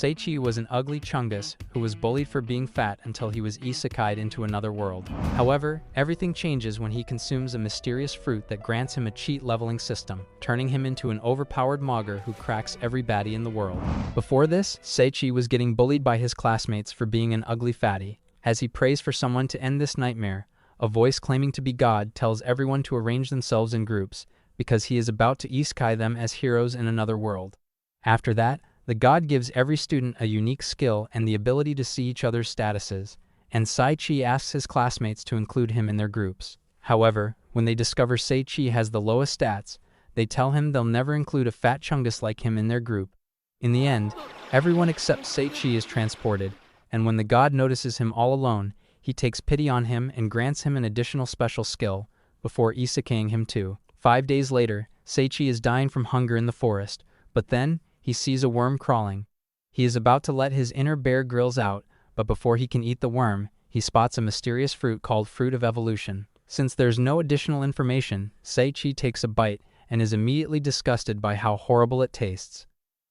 Seichi was an ugly chungus who was bullied for being fat until he was isekai'd into another world. However, everything changes when he consumes a mysterious fruit that grants him a cheat leveling system, turning him into an overpowered mogger who cracks every baddie in the world. Before this, Seichi was getting bullied by his classmates for being an ugly fatty. As he prays for someone to end this nightmare, a voice claiming to be God tells everyone to arrange themselves in groups, because he is about to isekai them as heroes in another world. After that, the god gives every student a unique skill and the ability to see each other's statuses, and Seichi asks his classmates to include him in their groups. However, when they discover Seichi has the lowest stats, they tell him they'll never include a fat chungus like him in their group. In the end, everyone except Seichi is transported, and when the god notices him all alone, he takes pity on him and grants him an additional special skill, before isekaiing him too. 5 days later, Seichi is dying from hunger in the forest, but then, he sees a worm crawling. He is about to let his inner Bear Grylls out, but before he can eat the worm, he spots a mysterious fruit called Fruit of Evolution. Since there's no additional information, Seichi takes a bite and is immediately disgusted by how horrible it tastes.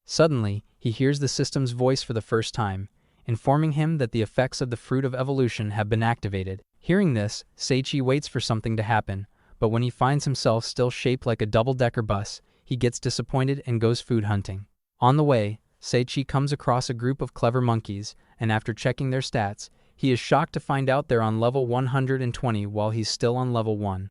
Suddenly, he hears the system's voice for the first time, informing him that the effects of the Fruit of Evolution have been activated. Hearing this, Seichi waits for something to happen, but when he finds himself still shaped like a double-decker bus, he gets disappointed and goes food hunting. On the way, Seichi comes across a group of clever monkeys, and after checking their stats, he is shocked to find out they're on level 120 while he's still on level 1.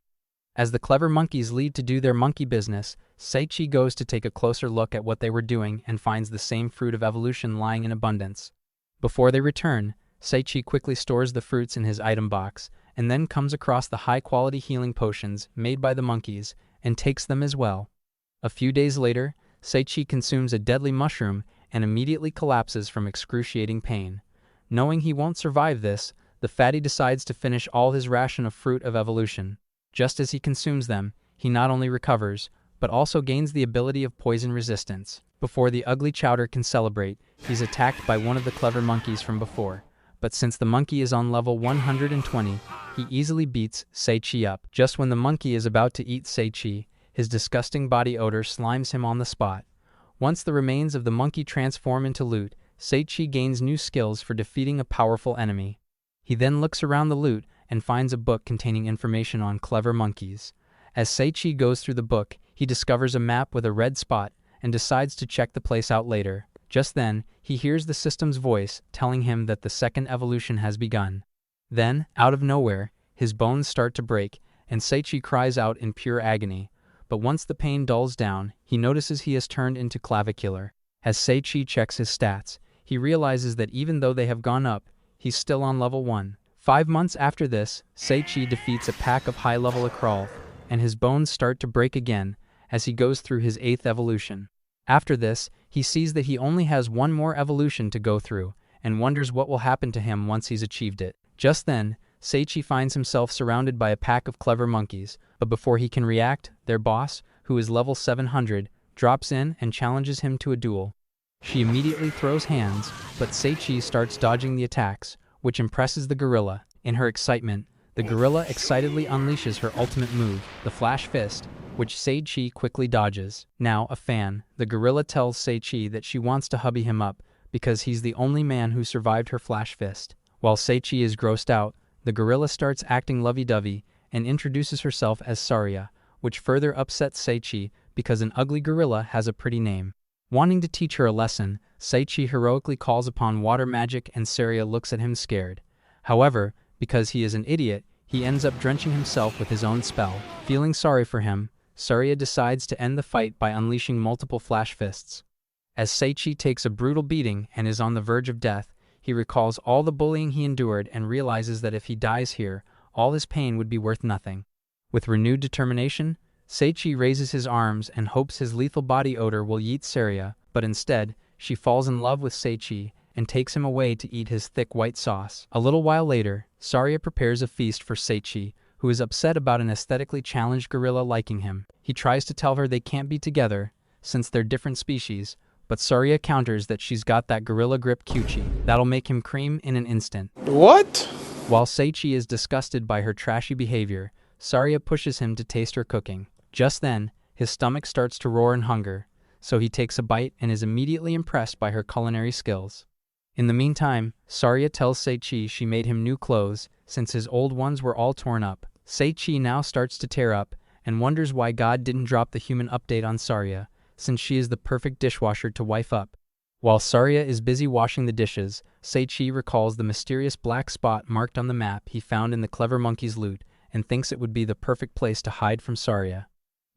As the clever monkeys leave to do their monkey business, Seichi goes to take a closer look at what they were doing and finds the same Fruit of Evolution lying in abundance. Before they return, Seichi quickly stores the fruits in his item box, and then comes across the high-quality healing potions made by the monkeys, and takes them as well. A few days later, Seichi consumes a deadly mushroom and immediately collapses from excruciating pain. Knowing he won't survive this, the fatty decides to finish all his ration of Fruit of Evolution. Just as he consumes them, he not only recovers, but also gains the ability of poison resistance. Before the ugly chowder can celebrate, he's attacked by one of the clever monkeys from before. But since the monkey is on level 120, he easily beats Seichi up. Just when the monkey is about to eat Seichi, his disgusting body odor slimes him on the spot. Once the remains of the monkey transform into loot, Seichi gains new skills for defeating a powerful enemy. He then looks around the loot and finds a book containing information on clever monkeys. As Seichi goes through the book, he discovers a map with a red spot and decides to check the place out later. Just then, he hears the system's voice telling him that the second evolution has begun. Then, out of nowhere, his bones start to break, and Seichi cries out in pure agony. But once the pain dulls down, he notices he has turned into clavicular. As Seichi checks his stats, he realizes that even though they have gone up, he's still on level 1. 5 months after this, Seichi defeats a pack of high-level Akral, and his bones start to break again as he goes through his 8th evolution. After this, he sees that he only has one more evolution to go through, and wonders what will happen to him once he's achieved it. Just then, Seichi finds himself surrounded by a pack of clever monkeys, but before he can react, their boss, who is level 700, drops in and challenges him to a duel. She immediately throws hands, but Seichi starts dodging the attacks, which impresses the gorilla. In her excitement, the gorilla excitedly unleashes her ultimate move, the Flash Fist, which Seichi quickly dodges. Now a fan, the gorilla tells Seichi that she wants to hubby him up because he's the only man who survived her Flash Fist. While Seichi is grossed out, the gorilla starts acting lovey-dovey and introduces herself as Saria, which further upsets Seichi because an ugly gorilla has a pretty name. Wanting to teach her a lesson, Seichi heroically calls upon water magic and Saria looks at him scared. However, because he is an idiot, he ends up drenching himself with his own spell. Feeling sorry for him, Saria decides to end the fight by unleashing multiple Flash Fists. As Seichi takes a brutal beating and is on the verge of death, he recalls all the bullying he endured and realizes that if he dies here, all his pain would be worth nothing. With renewed determination, Seichi raises his arms and hopes his lethal body odor will yeet Saria, but instead, she falls in love with Seichi and takes him away to eat his thick white sauce. A little while later, Saria prepares a feast for Seichi, who is upset about an aesthetically challenged gorilla liking him. He tries to tell her they can't be together, since they're different species, but Saria counters that she's got that gorilla grip Kyuchi. That'll make him cream in an instant. What? While Seichi is disgusted by her trashy behavior, Saria pushes him to taste her cooking. Just then, his stomach starts to roar in hunger. so he takes a bite and is immediately impressed by her culinary skills. In the meantime, Saria tells Sei-Chi she made him new clothes, since his old ones were all torn up. Sei-Chi now starts to tear up, and wonders why God didn't drop the human update on Saria, since she is the perfect dishwasher to wife up. While Saria is busy washing the dishes, Sei-Chi recalls the mysterious black spot marked on the map he found in the clever monkey's loot, and thinks it would be the perfect place to hide from Saria.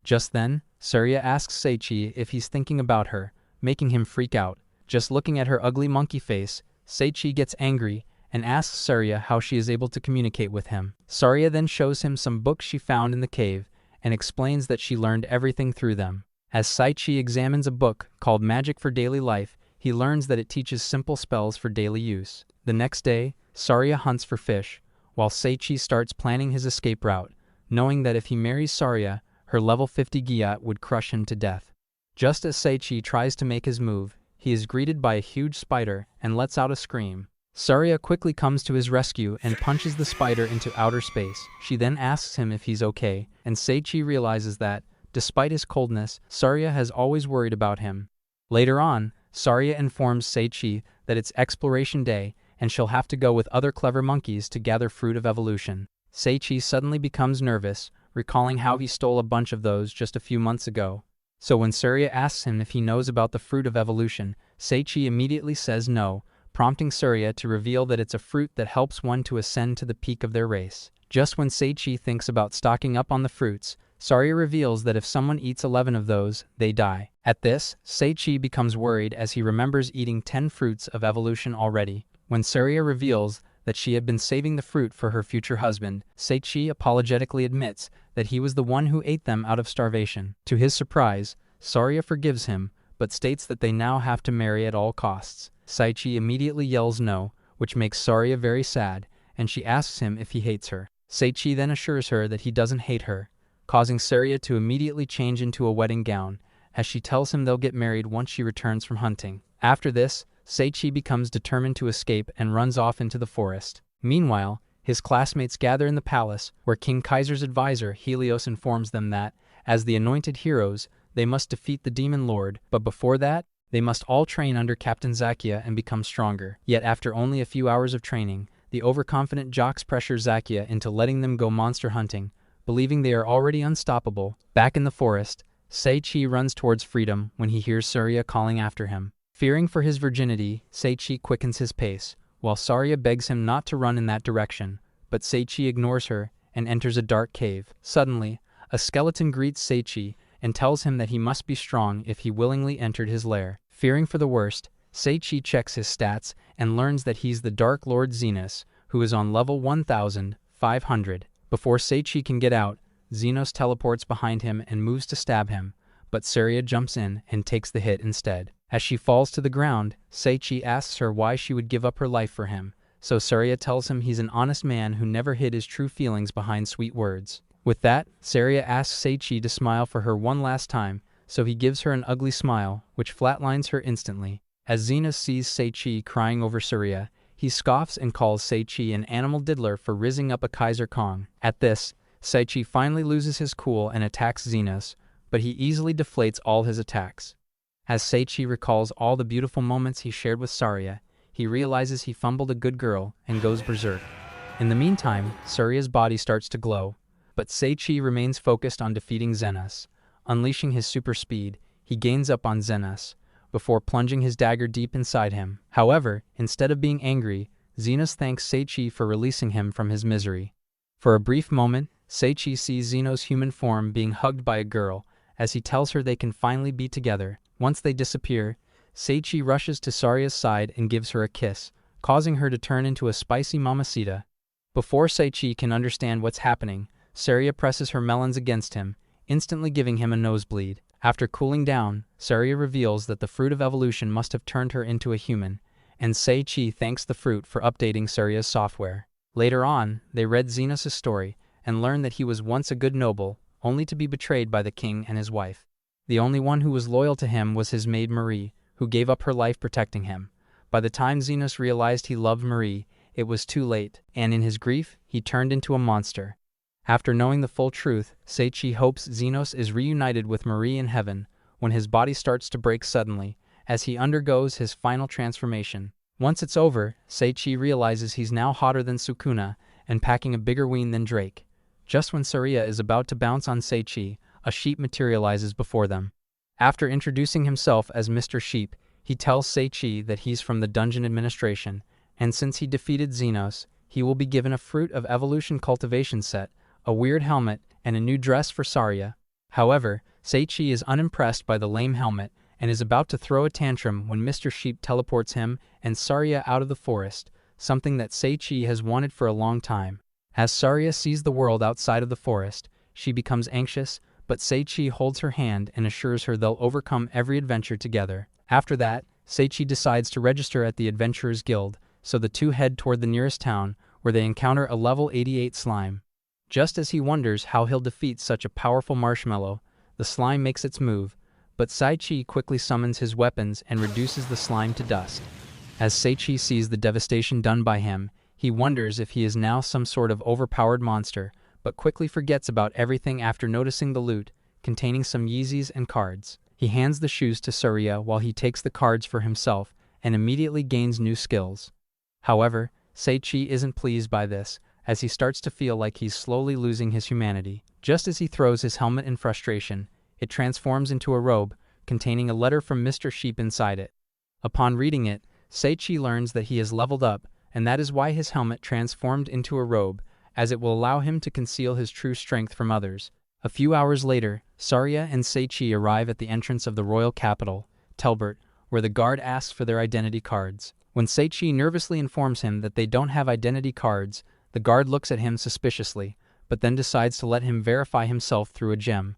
Just then, Saria asks Sei-Chi if he's thinking about her, making him freak out. Just looking at her ugly monkey face, Sei-Chi gets angry and asks Saria how she is able to communicate with him. Saria then shows him some books she found in the cave and explains that she learned everything through them. As Sei-Chi examines a book called Magic for Daily Life, he learns that it teaches simple spells for daily use. The next day, Saria hunts for fish, while Sei-Chi starts planning his escape route, knowing that if he marries Saria, her level 50 Gyat would crush him to death. Just as Sei-Chi tries to make his move, he is greeted by a huge spider and lets out a scream. Saria quickly comes to his rescue and punches the spider into outer space. She then asks him if he's okay, and Sei-Chi realizes that, despite his coldness, Saria has always worried about him. Later on, Saria informs Sei-Chi that it's exploration day and she'll have to go with other clever monkeys to gather fruit of evolution. Sei-Chi suddenly becomes nervous, recalling how he stole a bunch of those just a few months ago. So when Saria asks him if he knows about the fruit of evolution, Sei-Chi immediately says no, prompting Saria to reveal that it's a fruit that helps one to ascend to the peak of their race. Just when Sei-Chi thinks about stocking up on the fruits, Saria reveals that if someone eats 11 of those, they die. At this, Sei-Chi becomes worried as he remembers eating 10 fruits of evolution already. When Saria reveals that she had been saving the fruit for her future husband, Sei-Chi apologetically admits that he was the one who ate them out of starvation. To his surprise, Saria forgives him, but states that they now have to marry at all costs. Sei-Chi immediately yells no, which makes Saria very sad, and she asks him if he hates her. Sei-Chi then assures her that he doesn't hate her, causing Saria to immediately change into a wedding gown, as she tells him they'll get married once she returns from hunting. After this, Sei-Chi becomes determined to escape and runs off into the forest. Meanwhile, his classmates gather in the palace, where King Kaiser's advisor Helios informs them that, as the anointed heroes, they must defeat the demon lord, but before that, they must all train under Captain Zakia and become stronger. Yet after only a few hours of training, the overconfident jocks pressure Zakia into letting them go monster hunting, believing they are already unstoppable. Back in the forest, Sei-Chi runs towards freedom when he hears Saria calling after him. Fearing for his virginity, Sei-Chi quickens his pace, while Saria begs him not to run in that direction, but Sei-Chi ignores her and enters a dark cave. Suddenly, a skeleton greets Sei-Chi and tells him that he must be strong if he willingly entered his lair. Fearing for the worst, Sei-Chi checks his stats and learns that he's the Dark Lord Xenos, who is on level 1500. Before Sei-Chi can get out, Xenos teleports behind him and moves to stab him, but Saria jumps in and takes the hit instead. As she falls to the ground, Sei-Chi asks her why she would give up her life for him, so Saria tells him he's an honest man who never hid his true feelings behind sweet words. With that, Saria asks Sei-Chi to smile for her one last time, so he gives her an ugly smile, which flatlines her instantly. As Xenos sees Sei-Chi crying over Saria, he scoffs and calls Sei-Chi an animal diddler for rizzing up a Kaiser Kong. At this, Sei-Chi finally loses his cool and attacks Xenos, but he easily deflates all his attacks. As Sei-Chi recalls all the beautiful moments he shared with Saria, he realizes he fumbled a good girl and goes berserk. In the meantime, Saria's body starts to glow, but Sei-Chi remains focused on defeating Xenos. Unleashing his super speed, he gains up on Xenos, before plunging his dagger deep inside him. However, instead of being angry, Xenos thanks Sei-Chi for releasing him from his misery. For a brief moment, Sei-Chi sees Xenos' human form being hugged by a girl, as he tells her they can finally be together. Once they disappear, Sei-Chi rushes to Saria's side and gives her a kiss, causing her to turn into a spicy mamacita. Before Sei-Chi can understand what's happening, Saria presses her melons against him, instantly giving him a nosebleed. After cooling down, Saria reveals that the fruit of evolution must have turned her into a human, and Sei-Chi thanks the fruit for updating Saria's software. Later on, they read Xenos' story and learn that he was once a good noble, only to be betrayed by the king and his wife. The only one who was loyal to him was his maid Marie, who gave up her life protecting him. By the time Xenos realized he loved Marie, it was too late, and in his grief, he turned into a monster. After knowing the full truth, Sei-Chi hopes Xenos is reunited with Marie in heaven, when his body starts to break suddenly, as he undergoes his final transformation. Once it's over, Seichi realizes he's now hotter than Sukuna and packing a bigger ween than Drake. Just when Saria is about to bounce on Seichi, a sheep materializes before them. After introducing himself as Mr. Sheep, he tells Seichi that he's from the Dungeon Administration, and since he defeated Xenos, he will be given a Fruit of Evolution cultivation set, a weird helmet, and a new dress for Saria. However, Seichi is unimpressed by the lame helmet and is about to throw a tantrum when Mr. Sheep teleports him and Saria out of the forest, something that Seichi has wanted for a long time. As Saria sees the world outside of the forest, she becomes anxious, but Seichi holds her hand and assures her they'll overcome every adventure together. After that, Seichi decides to register at the Adventurers Guild, so the two head toward the nearest town, where they encounter a level 88 slime. Just as he wonders how he'll defeat such a powerful marshmallow, the slime makes its move, but Seichi quickly summons his weapons and reduces the slime to dust. As Seichi sees the devastation done by him, he wonders if he is now some sort of overpowered monster, but quickly forgets about everything after noticing the loot, containing some Yeezys and cards. He hands the shoes to Saria while he takes the cards for himself and immediately gains new skills. However, Seichi isn't pleased by this, as he starts to feel like he's slowly losing his humanity. Just as he throws his helmet in frustration, it transforms into a robe, containing a letter from Mr. Sheep inside it. Upon reading it, Seichi learns that he has leveled up, and that is why his helmet transformed into a robe, as it will allow him to conceal his true strength from others. A few hours later, Saria and Seichi arrive at the entrance of the royal capital, Telbert, where the guard asks for their identity cards. When Seichi nervously informs him that they don't have identity cards, the guard looks at him suspiciously, but then decides to let him verify himself through a gem,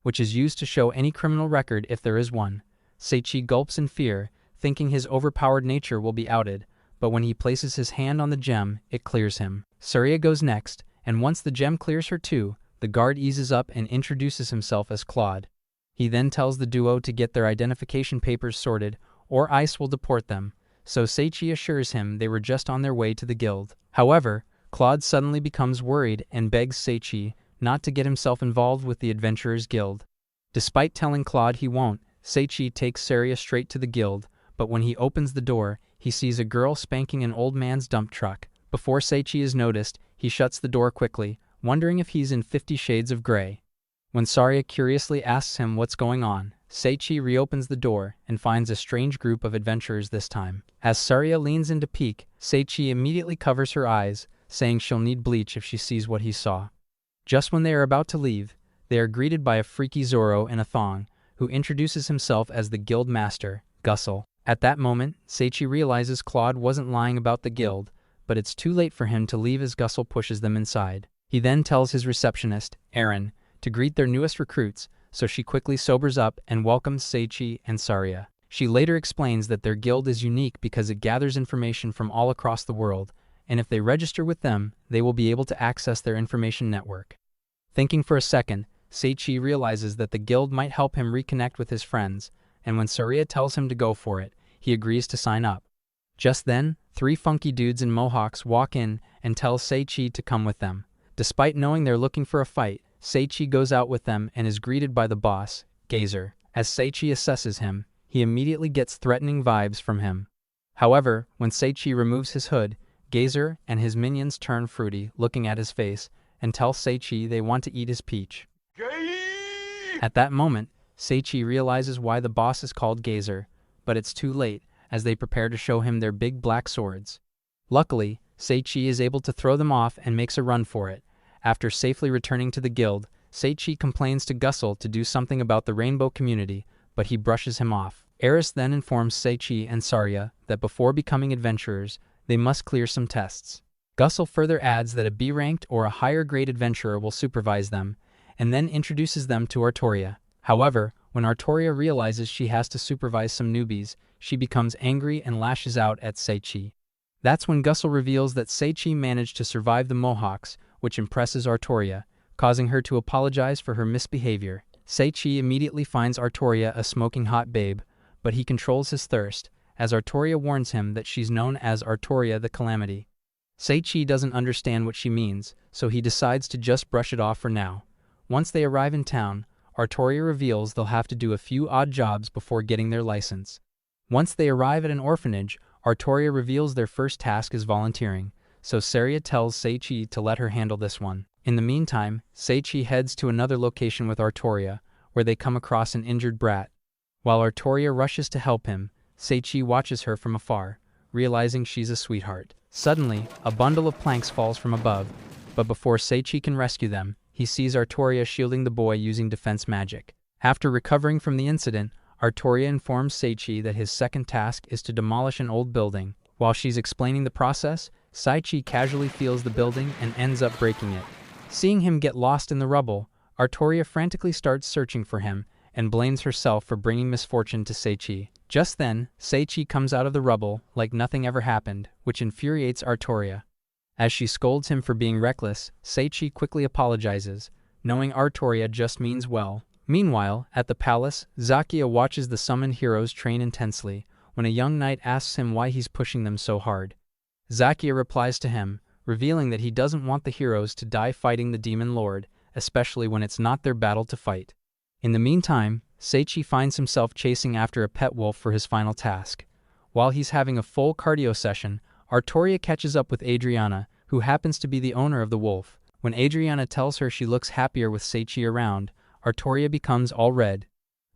which is used to show any criminal record if there is one. Seichi gulps in fear, thinking his overpowered nature will be outed, but when he places his hand on the gem, it clears him. Saria goes next, and once the gem clears her too, the guard eases up and introduces himself as Claude. He then tells the duo to get their identification papers sorted, or ICE will deport them, so Seichi assures him they were just on their way to the guild. However, Claude suddenly becomes worried and begs Seichi not to get himself involved with the Adventurers Guild. Despite telling Claude he won't, Seichi takes Saria straight to the guild, but when he opens the door, he sees a girl spanking an old man's dump truck. Before Seichi is noticed, he shuts the door quickly, wondering if he's in 50 Shades of Grey. When Saria curiously asks him what's going on, Seichi reopens the door and finds a strange group of adventurers this time. As Saria leans in to peek, Seichi immediately covers her eyes, saying she'll need bleach if she sees what he saw. Just when they are about to leave, they are greeted by a freaky Zoro in a thong, who introduces himself as the guild master, Gussel. At that moment, Seichi realizes Claude wasn't lying about the guild, but it's too late for him to leave as Gussel pushes them inside. He then tells his receptionist, Erin, to greet their newest recruits, so she quickly sobers up and welcomes Seichi and Saria. She later explains that their guild is unique because it gathers information from all across the world, and if they register with them, they will be able to access their information network. Thinking for a second, Seichi realizes that the guild might help him reconnect with his friends, and when Saria tells him to go for it, he agrees to sign up. Just then, 3 funky dudes in mohawks walk in and tell Seichi to come with them. Despite knowing they're looking for a fight, Seichi goes out with them and is greeted by the boss, Gazer. As Seichi assesses him, he immediately gets threatening vibes from him. However, when Seichi removes his hood, Gazer and his minions turn fruity, looking at his face, and tell Seichi they want to eat his peach. At that moment, Seichi realizes why the boss is called Gazer, but it's too late, as they prepare to show him their big black swords. Luckily, Seichi is able to throw them off and makes a run for it. After safely returning to the guild, Seichi complains to Gussel to do something about the rainbow community, but he brushes him off. Eris then informs Seichi and Saria that before becoming adventurers, they must clear some tests. Gussel further adds that a B-ranked or a higher-grade adventurer will supervise them, and then introduces them to Arttoria. However, when Arttoria realizes she has to supervise some newbies, she becomes angry and lashes out at Seichi. That's when Gussel reveals that Seichi managed to survive the Mohawks, which impresses Arttoria, causing her to apologize for her misbehavior. Seichi immediately finds Arttoria a smoking hot babe, but he controls his thirst, as Arttoria warns him that she's known as Arttoria the Calamity. Seichi doesn't understand what she means, so he decides to just brush it off for now. Once they arrive in town, Arttoria reveals they'll have to do a few odd jobs before getting their license. Once they arrive at an orphanage, Arttoria reveals their first task is volunteering, so Saria tells Seichi to let her handle this one. In the meantime, Seichi heads to another location with Arttoria, where they come across an injured brat. While Arttoria rushes to help him, Seichi watches her from afar, realizing she's a sweetheart. Suddenly, a bundle of planks falls from above, but before Seichi can rescue them, he sees Arttoria shielding the boy using defense magic. After recovering from the incident, Arttoria informs Seichi that his second task is to demolish an old building. While she's explaining the process, Seichi casually feels the building and ends up breaking it. Seeing him get lost in the rubble, Arttoria frantically starts searching for him and blames herself for bringing misfortune to Seichi. Just then, Seichi comes out of the rubble like nothing ever happened, which infuriates Arttoria. As she scolds him for being reckless, Seichi quickly apologizes, knowing Arttoria just means well. Meanwhile, at the palace, Zakia watches the summoned heroes train intensely, when a young knight asks him why he's pushing them so hard. Zakia replies to him, revealing that he doesn't want the heroes to die fighting the demon lord, especially when it's not their battle to fight. In the meantime, Seichi finds himself chasing after a pet wolf for his final task. While he's having a full cardio session, Arttoria catches up with Adriana, who happens to be the owner of the wolf. When Adriana tells her she looks happier with Seichi around, Arttoria becomes all red.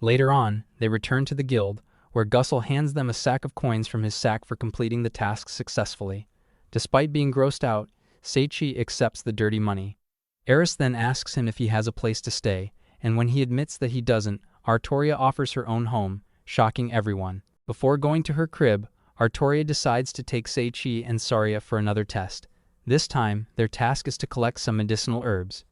Later on, they return to the guild, where Gussel hands them a sack of coins from his sack for completing the task successfully. Despite being grossed out, Seichi accepts the dirty money. Eris then asks him if he has a place to stay, and when he admits that he doesn't, Arttoria offers her own home, shocking everyone. Before going to her crib, Arttoria decides to take Seichi and Saria for another test. This time, their task is to collect some medicinal herbs.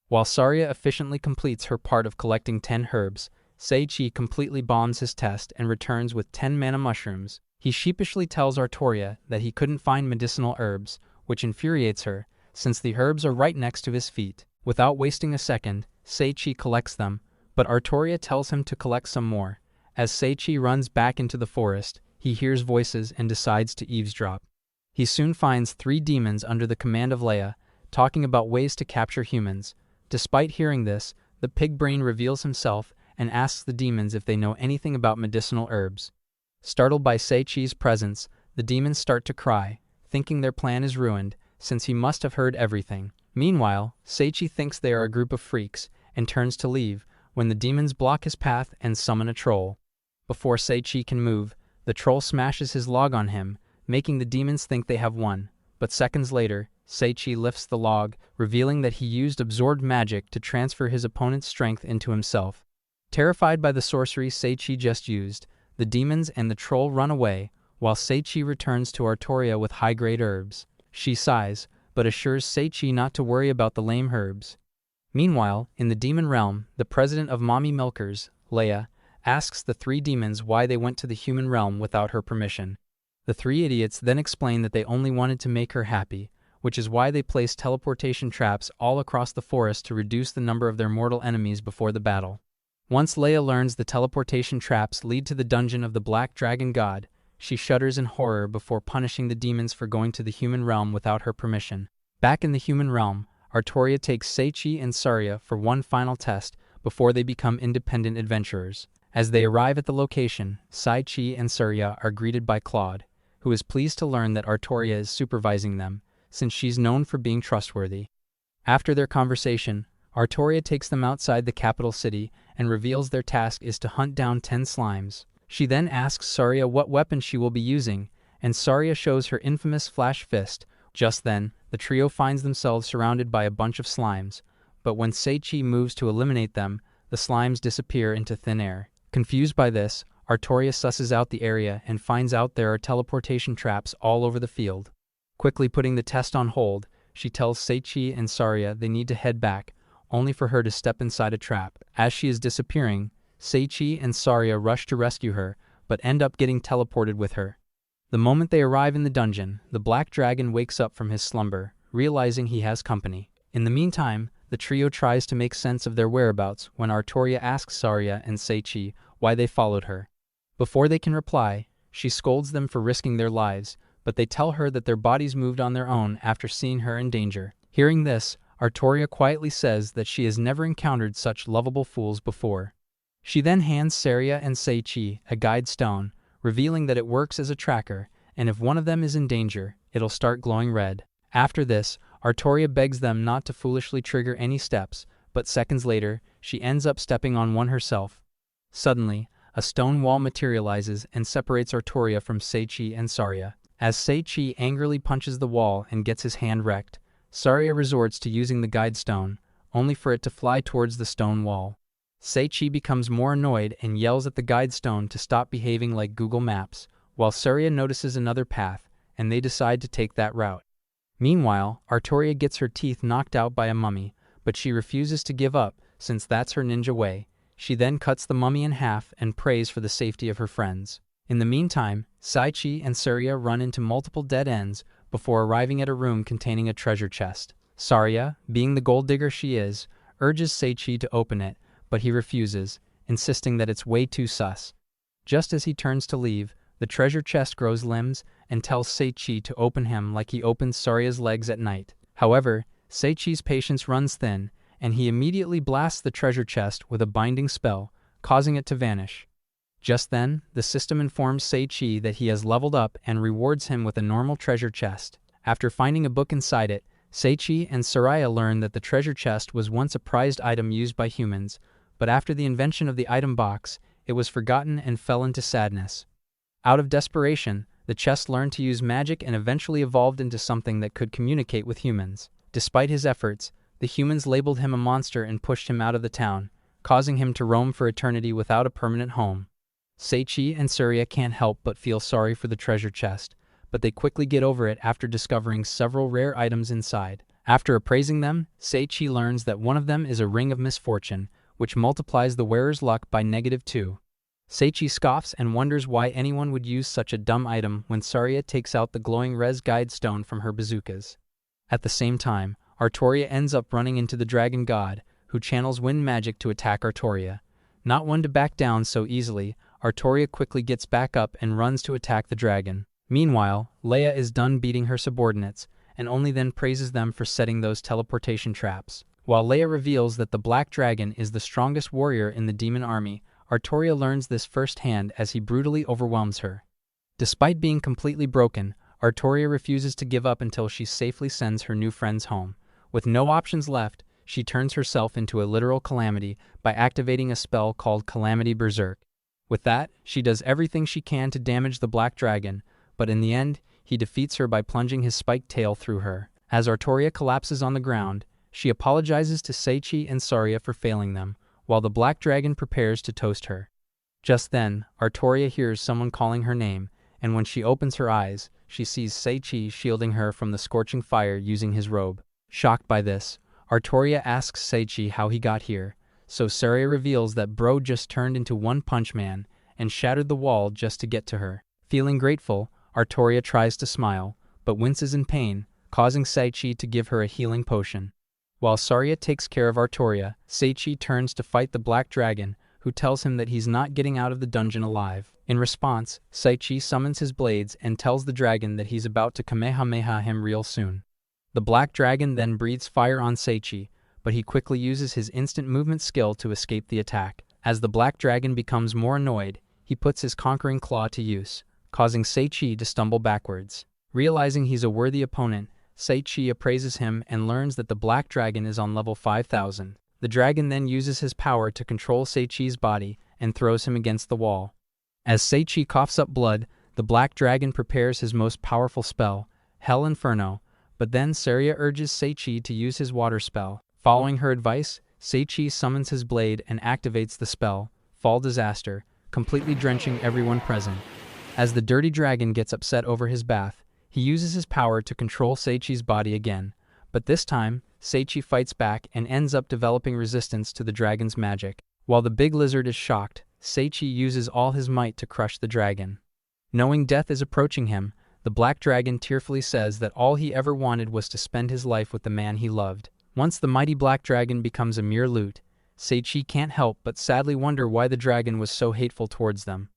While Saria efficiently completes her part of collecting 10 herbs, Seichi completely bombs his test and returns with 10 mana mushrooms. He sheepishly tells Arttoria that he couldn't find medicinal herbs, which infuriates her, since the herbs are right next to his feet. Without wasting a second, Seichi collects them, but Arttoria tells him to collect some more. As Seichi runs back into the forest, he hears voices and decides to eavesdrop. He soon finds 3 demons under the command of Leia, talking about ways to capture humans. Despite hearing this, the pig brain reveals himself and asks the demons if they know anything about medicinal herbs. Startled by Seichi's presence, the demons start to cry, thinking their plan is ruined, since he must have heard everything. Meanwhile, Seichi thinks they are a group of freaks and turns to leave, when the demons block his path and summon a troll. Before Seichi can move, the troll smashes his log on him, making the demons think they have won. But seconds later, Seichi lifts the log, revealing that he used absorbed magic to transfer his opponent's strength into himself. Terrified by the sorcery Seichi just used, the demons and the troll run away, while Seichi returns to Arttoria with high-grade herbs. She sighs, but assures Seichi not to worry about the lame herbs. Meanwhile, in the demon realm, the president of Mommy Milkers, Leia, asks the 3 demons why they went to the human realm without her permission. The 3 idiots then explain that they only wanted to make her happy, which is why they placed teleportation traps all across the forest to reduce the number of their mortal enemies before the battle. Once Leia learns the teleportation traps lead to the dungeon of the Black Dragon God, she shudders in horror before punishing the demons for going to the human realm without her permission. Back in the human realm, Arttoria takes Seichi and Saria for one final test before they become independent adventurers. As they arrive at the location, Seichi and Saria are greeted by Claude, who is pleased to learn that Arttoria is supervising them, since she's known for being trustworthy. After their conversation, Arttoria takes them outside the capital city and reveals their task is to hunt down 10 slimes. She then asks Saria what weapon she will be using, and Saria shows her infamous flash fist. Just then, the trio finds themselves surrounded by a bunch of slimes, but when Seichi moves to eliminate them, the slimes disappear into thin air. Confused by this, Arttoria susses out the area and finds out there are teleportation traps all over the field. Quickly putting the test on hold, she tells Seichi and Saria they need to head back, only for her to step inside a trap. As she is disappearing, Seichi and Saria rush to rescue her, but end up getting teleported with her. The moment they arrive in the dungeon, the Black Dragon wakes up from his slumber, realizing he has company. In the meantime, the trio tries to make sense of their whereabouts when Arttoria asks Saria and Seichi why they followed her. Before they can reply, she scolds them for risking their lives, but they tell her that their bodies moved on their own after seeing her in danger. Hearing this, Arttoria quietly says that she has never encountered such lovable fools before. She then hands Saria and Seichi a guide stone, revealing that it works as a tracker, and if one of them is in danger, it'll start glowing red. After this, Arttoria begs them not to foolishly trigger any steps, but seconds later, she ends up stepping on one herself. Suddenly, a stone wall materializes and separates Arttoria from Seichi and Saria. As Seichi angrily punches the wall and gets his hand wrecked, Saria resorts to using the guide stone, only for it to fly towards the stone wall. Seichi becomes more annoyed and yells at the guide stone to stop behaving like Google Maps, while Saria notices another path, and they decide to take that route. Meanwhile, Arttoria gets her teeth knocked out by a mummy, but she refuses to give up, since that's her ninja way. She then cuts the mummy in half and prays for the safety of her friends. In the meantime, Seichi and Saria run into multiple dead ends before arriving at a room containing a treasure chest. Saria, being the gold digger she is, urges Seichi to open it, but he refuses, insisting that it's way too sus. Just as he turns to leave, the treasure chest grows limbs and tells Seichi to open him like he opens Saria's legs at night. However, Seichi's patience runs thin, and he immediately blasts the treasure chest with a binding spell, causing it to vanish. Just then, the system informs Seichi that he has leveled up and rewards him with a normal treasure chest. After finding a book inside it, Seichi and Saria learn that the treasure chest was once a prized item used by humans, but after the invention of the item box, it was forgotten and fell into sadness. Out of desperation, the chest learned to use magic and eventually evolved into something that could communicate with humans. Despite his efforts, the humans labeled him a monster and pushed him out of the town, causing him to roam for eternity without a permanent home. Seichi and Saria can't help but feel sorry for the treasure chest, but they quickly get over it after discovering several rare items inside. After appraising them, Seichi learns that one of them is a ring of misfortune, which multiplies the wearer's luck by -2. Seichi scoffs and wonders why anyone would use such a dumb item when Saria takes out the glowing res guide stone from her bazookas. At the same time, Arttoria ends up running into the dragon god, who channels wind magic to attack Arttoria. Not one to back down so easily, Arttoria quickly gets back up and runs to attack the dragon. Meanwhile, Leia is done beating her subordinates, and only then praises them for setting those teleportation traps. While Leia reveals that the Black Dragon is the strongest warrior in the demon army, Arttoria learns this firsthand as he brutally overwhelms her. Despite being completely broken, Arttoria refuses to give up until she safely sends her new friends home. With no options left, she turns herself into a literal calamity by activating a spell called Calamity Berserk. With that, she does everything she can to damage the Black Dragon, but in the end, he defeats her by plunging his spiked tail through her. As Arttoria collapses on the ground, she apologizes to Seichi and Saria for failing them, while the Black Dragon prepares to toast her. Just then, Arttoria hears someone calling her name, and when she opens her eyes, she sees Seichi shielding her from the scorching fire using his robe. Shocked by this, Arttoria asks Seichi how he got here, so Saria reveals that bro just turned into One Punch Man and shattered the wall just to get to her. Feeling grateful, Arttoria tries to smile, but winces in pain, causing Seichi to give her a healing potion. While Saria takes care of Arttoria, Seichi turns to fight the Black Dragon, who tells him that he's not getting out of the dungeon alive. In response, Seichi summons his blades and tells the dragon that he's about to Kamehameha him real soon. The Black Dragon then breathes fire on Seichi, but he quickly uses his instant movement skill to escape the attack. As the Black Dragon becomes more annoyed, he puts his conquering claw to use, causing Seichi to stumble backwards. Realizing he's a worthy opponent, Seichi appraises him and learns that the Black Dragon is on level 5000. The dragon then uses his power to control Seichi's body and throws him against the wall. As Seichi coughs up blood, the Black Dragon prepares his most powerful spell, Hell Inferno, but then Saria urges Seichi to use his water spell. Following her advice, Seichi summons his blade and activates the spell, Fall Disaster, completely drenching everyone present. As the dirty dragon gets upset over his bath, he uses his power to control Seichi's body again, but this time, Seichi fights back and ends up developing resistance to the dragon's magic. While the big lizard is shocked, Seichi uses all his might to crush the dragon. Knowing death is approaching him, the Black Dragon tearfully says that all he ever wanted was to spend his life with the man he loved. Once the mighty Black Dragon becomes a mere loot, Seichi can't help but sadly wonder why the dragon was so hateful towards them.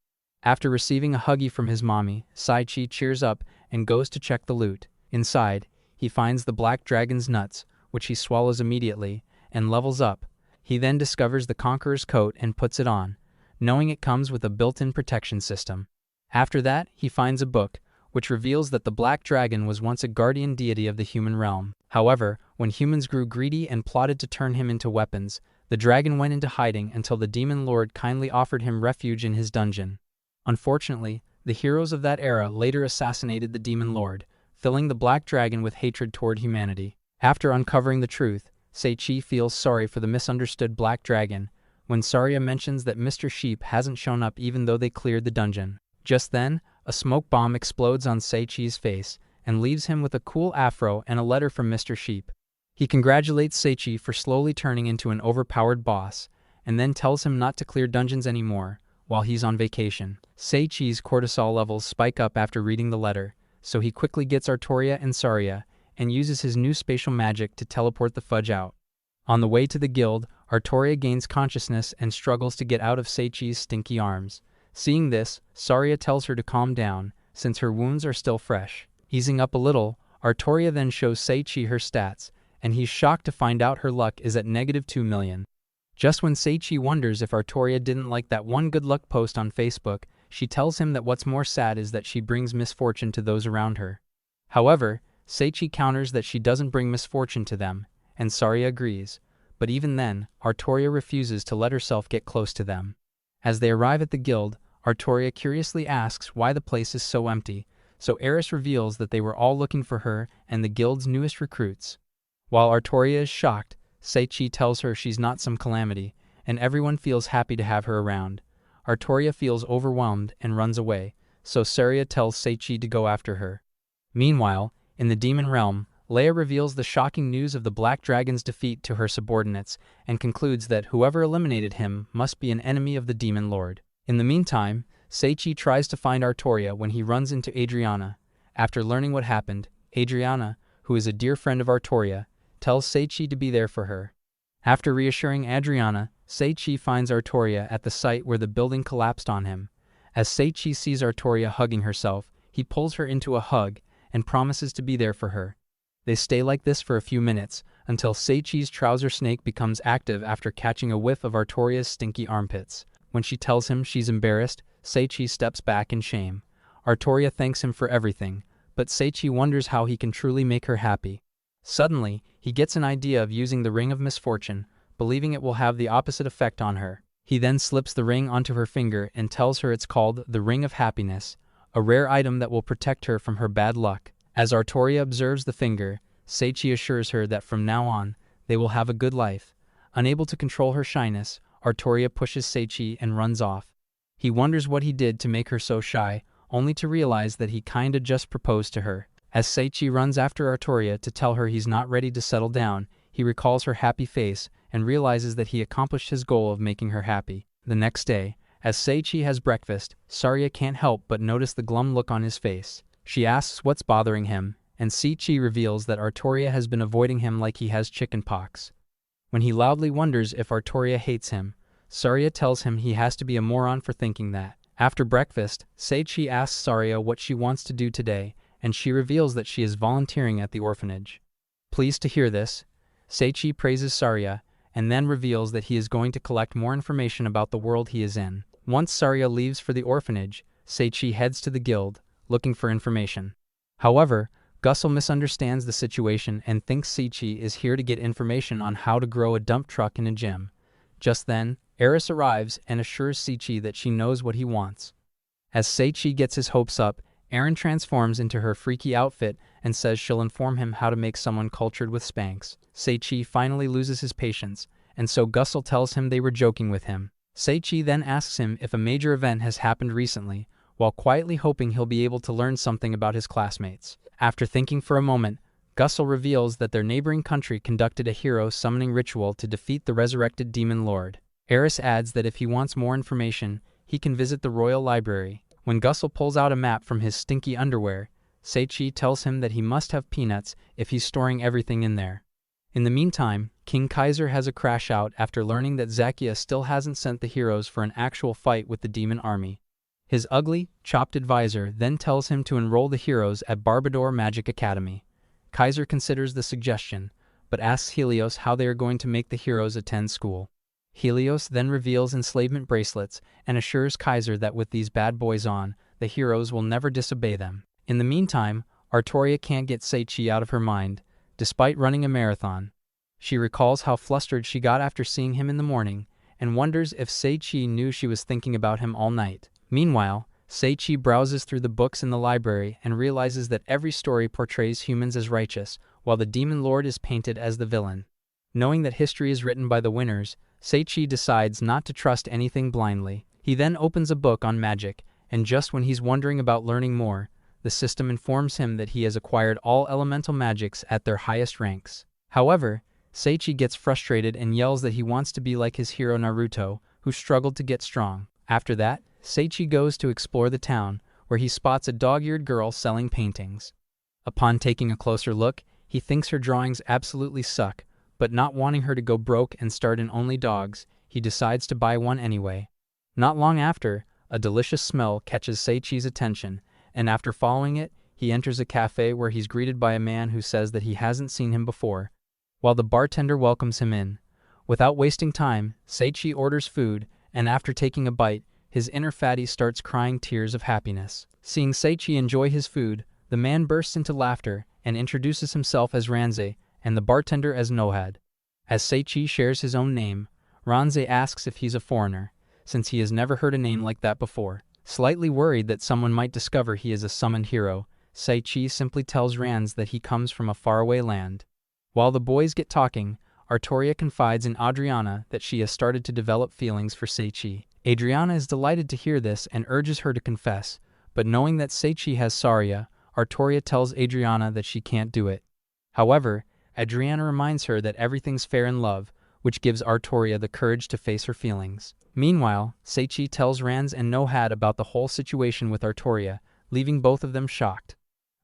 After receiving a huggy from his mommy, Seichi cheers up and goes to check the loot. Inside, he finds the Black Dragon's nuts, which he swallows immediately, and levels up. He then discovers the Conqueror's coat and puts it on, knowing it comes with a built-in protection system. After that, he finds a book, which reveals that the Black Dragon was once a guardian deity of the human realm. However, when humans grew greedy and plotted to turn him into weapons, the dragon went into hiding until the Demon Lord kindly offered him refuge in his dungeon. Unfortunately, the heroes of that era later assassinated the Demon Lord, filling the Black Dragon with hatred toward humanity. After uncovering the truth, Seichi feels sorry for the misunderstood Black Dragon, when Saria mentions that Mr. Sheep hasn't shown up even though they cleared the dungeon. Just then, a smoke bomb explodes on Seichi's face and leaves him with a cool afro and a letter from Mr. Sheep. He congratulates Seichi for slowly turning into an overpowered boss, and then tells him not to clear dungeons anymore while he's on vacation. Seichi's cortisol levels spike up after reading the letter, so he quickly gets Arttoria and Saria and uses his new spatial magic to teleport the fudge out. On the way to the guild, Arttoria gains consciousness and struggles to get out of Seichi's stinky arms. Seeing this, Saria tells her to calm down, since her wounds are still fresh. Easing up a little, Arttoria then shows Seichi her stats, and he's shocked to find out her luck is at -2 million. Just when Seichi wonders if Arttoria didn't like that one good luck post on Facebook, she tells him that what's more sad is that she brings misfortune to those around her. However, Seichi counters that she doesn't bring misfortune to them, and Saria agrees, but even then, Arttoria refuses to let herself get close to them. As they arrive at the guild, Arttoria curiously asks why the place is so empty, so Eris reveals that they were all looking for her and the guild's newest recruits. While Arttoria is shocked, Seichi tells her she's not some calamity, and everyone feels happy to have her around. Arttoria feels overwhelmed and runs away, so Saria tells Seichi to go after her. Meanwhile, in the demon realm, Leia reveals the shocking news of the Black Dragon's defeat to her subordinates and concludes that whoever eliminated him must be an enemy of the Demon Lord. In the meantime, Seichi tries to find Arttoria when he runs into Adriana. After learning what happened, Adriana, who is a dear friend of Arttoria, tells Seichi to be there for her. After reassuring Adriana, Seichi finds Arttoria at the site where the building collapsed on him. As Seichi sees Arttoria hugging herself, he pulls her into a hug and promises to be there for her. They stay like this for a few minutes, until Seichi's trouser snake becomes active after catching a whiff of Arttoria's stinky armpits. When she tells him she's embarrassed, Seichi steps back in shame. Arttoria thanks him for everything, but Seichi wonders how he can truly make her happy. Suddenly, he gets an idea of using the Ring of Misfortune, believing it will have the opposite effect on her. He then slips the ring onto her finger and tells her it's called the Ring of Happiness, a rare item that will protect her from her bad luck. As Arttoria observes the finger, Seichi assures her that from now on, they will have a good life. Unable to control her shyness, Arttoria pushes Seichi and runs off. He wonders what he did to make her so shy, only to realize that he kinda just proposed to her. As Seichi runs after Arttoria to tell her he's not ready to settle down, he recalls her happy face and realizes that he accomplished his goal of making her happy. The next day, as Seichi has breakfast, Saria can't help but notice the glum look on his face. She asks what's bothering him, and Seichi reveals that Arttoria has been avoiding him like he has chickenpox. When he loudly wonders if Arttoria hates him, Saria tells him he has to be a moron for thinking that. After breakfast, Seichi asks Saria what she wants to do today, and she reveals that she is volunteering at the orphanage. Pleased to hear this, Seichi praises Saria, and then reveals that he is going to collect more information about the world he is in. Once Saria leaves for the orphanage, Seichi heads to the guild, looking for information. However, Gussel misunderstands the situation and thinks Seichi is here to get information on how to grow a dump truck in a gym. Just then, Eris arrives and assures Seichi that she knows what he wants. As Seichi gets his hopes up, Erin transforms into her freaky outfit and says she'll inform him how to make someone cultured with Spanx. Seichi finally loses his patience, and so Gussel tells him they were joking with him. Seichi then asks him if a major event has happened recently, while quietly hoping he'll be able to learn something about his classmates. After thinking for a moment, Gussel reveals that their neighboring country conducted a hero summoning ritual to defeat the resurrected Demon Lord. Eris adds that if he wants more information, he can visit the royal library. When Gussel pulls out a map from his stinky underwear, Seichi tells him that he must have peanuts if he's storing everything in there. In the meantime, King Kaiser has a crash out after learning that Zakia still hasn't sent the heroes for an actual fight with the demon army. His ugly, chopped advisor then tells him to enroll the heroes at Barbador Magic Academy. Kaiser considers the suggestion, but asks Helios how they are going to make the heroes attend school. Helios then reveals enslavement bracelets and assures Kaiser that with these bad boys on, the heroes will never disobey them. In the meantime, Arttoria can't get Seichi out of her mind, despite running a marathon. She recalls how flustered she got after seeing him in the morning, and wonders if Seichi knew she was thinking about him all night. Meanwhile, Seichi browses through the books in the library and realizes that every story portrays humans as righteous, while the demon lord is painted as the villain. Knowing that history is written by the winners, Seichi decides not to trust anything blindly. He then opens a book on magic, and just when he's wondering about learning more, the system informs him that he has acquired all elemental magics at their highest ranks. However, Seichi gets frustrated and yells that he wants to be like his hero Naruto, who struggled to get strong. After that, Seichi goes to explore the town, where he spots a dog-eared girl selling paintings. Upon taking a closer look, he thinks her drawings absolutely suck, but not wanting her to go broke and start in only dogs, he decides to buy one anyway. Not long after, a delicious smell catches Seichi's attention, and after following it, he enters a cafe where he's greeted by a man who says that he hasn't seen him before, while the bartender welcomes him in. Without wasting time, Seichi orders food, and after taking a bite, his inner fatty starts crying tears of happiness. Seeing Seichi enjoy his food, the man bursts into laughter and introduces himself as Ranze and the bartender as Nohad. As Seichi shares his own name, Ranze asks if he's a foreigner, since he has never heard a name like that before. Slightly worried that someone might discover he is a summoned hero, Seichi simply tells Ranze that he comes from a faraway land. While the boys get talking, Arttoria confides in Adriana that she has started to develop feelings for Seichi. Adriana is delighted to hear this and urges her to confess, but knowing that Seichi has Saria, Arttoria tells Adriana that she can't do it. However, Adriana reminds her that everything's fair in love, which gives Arttoria the courage to face her feelings. Meanwhile, Seichi tells Ranze and Nohad about the whole situation with Arttoria, leaving both of them shocked.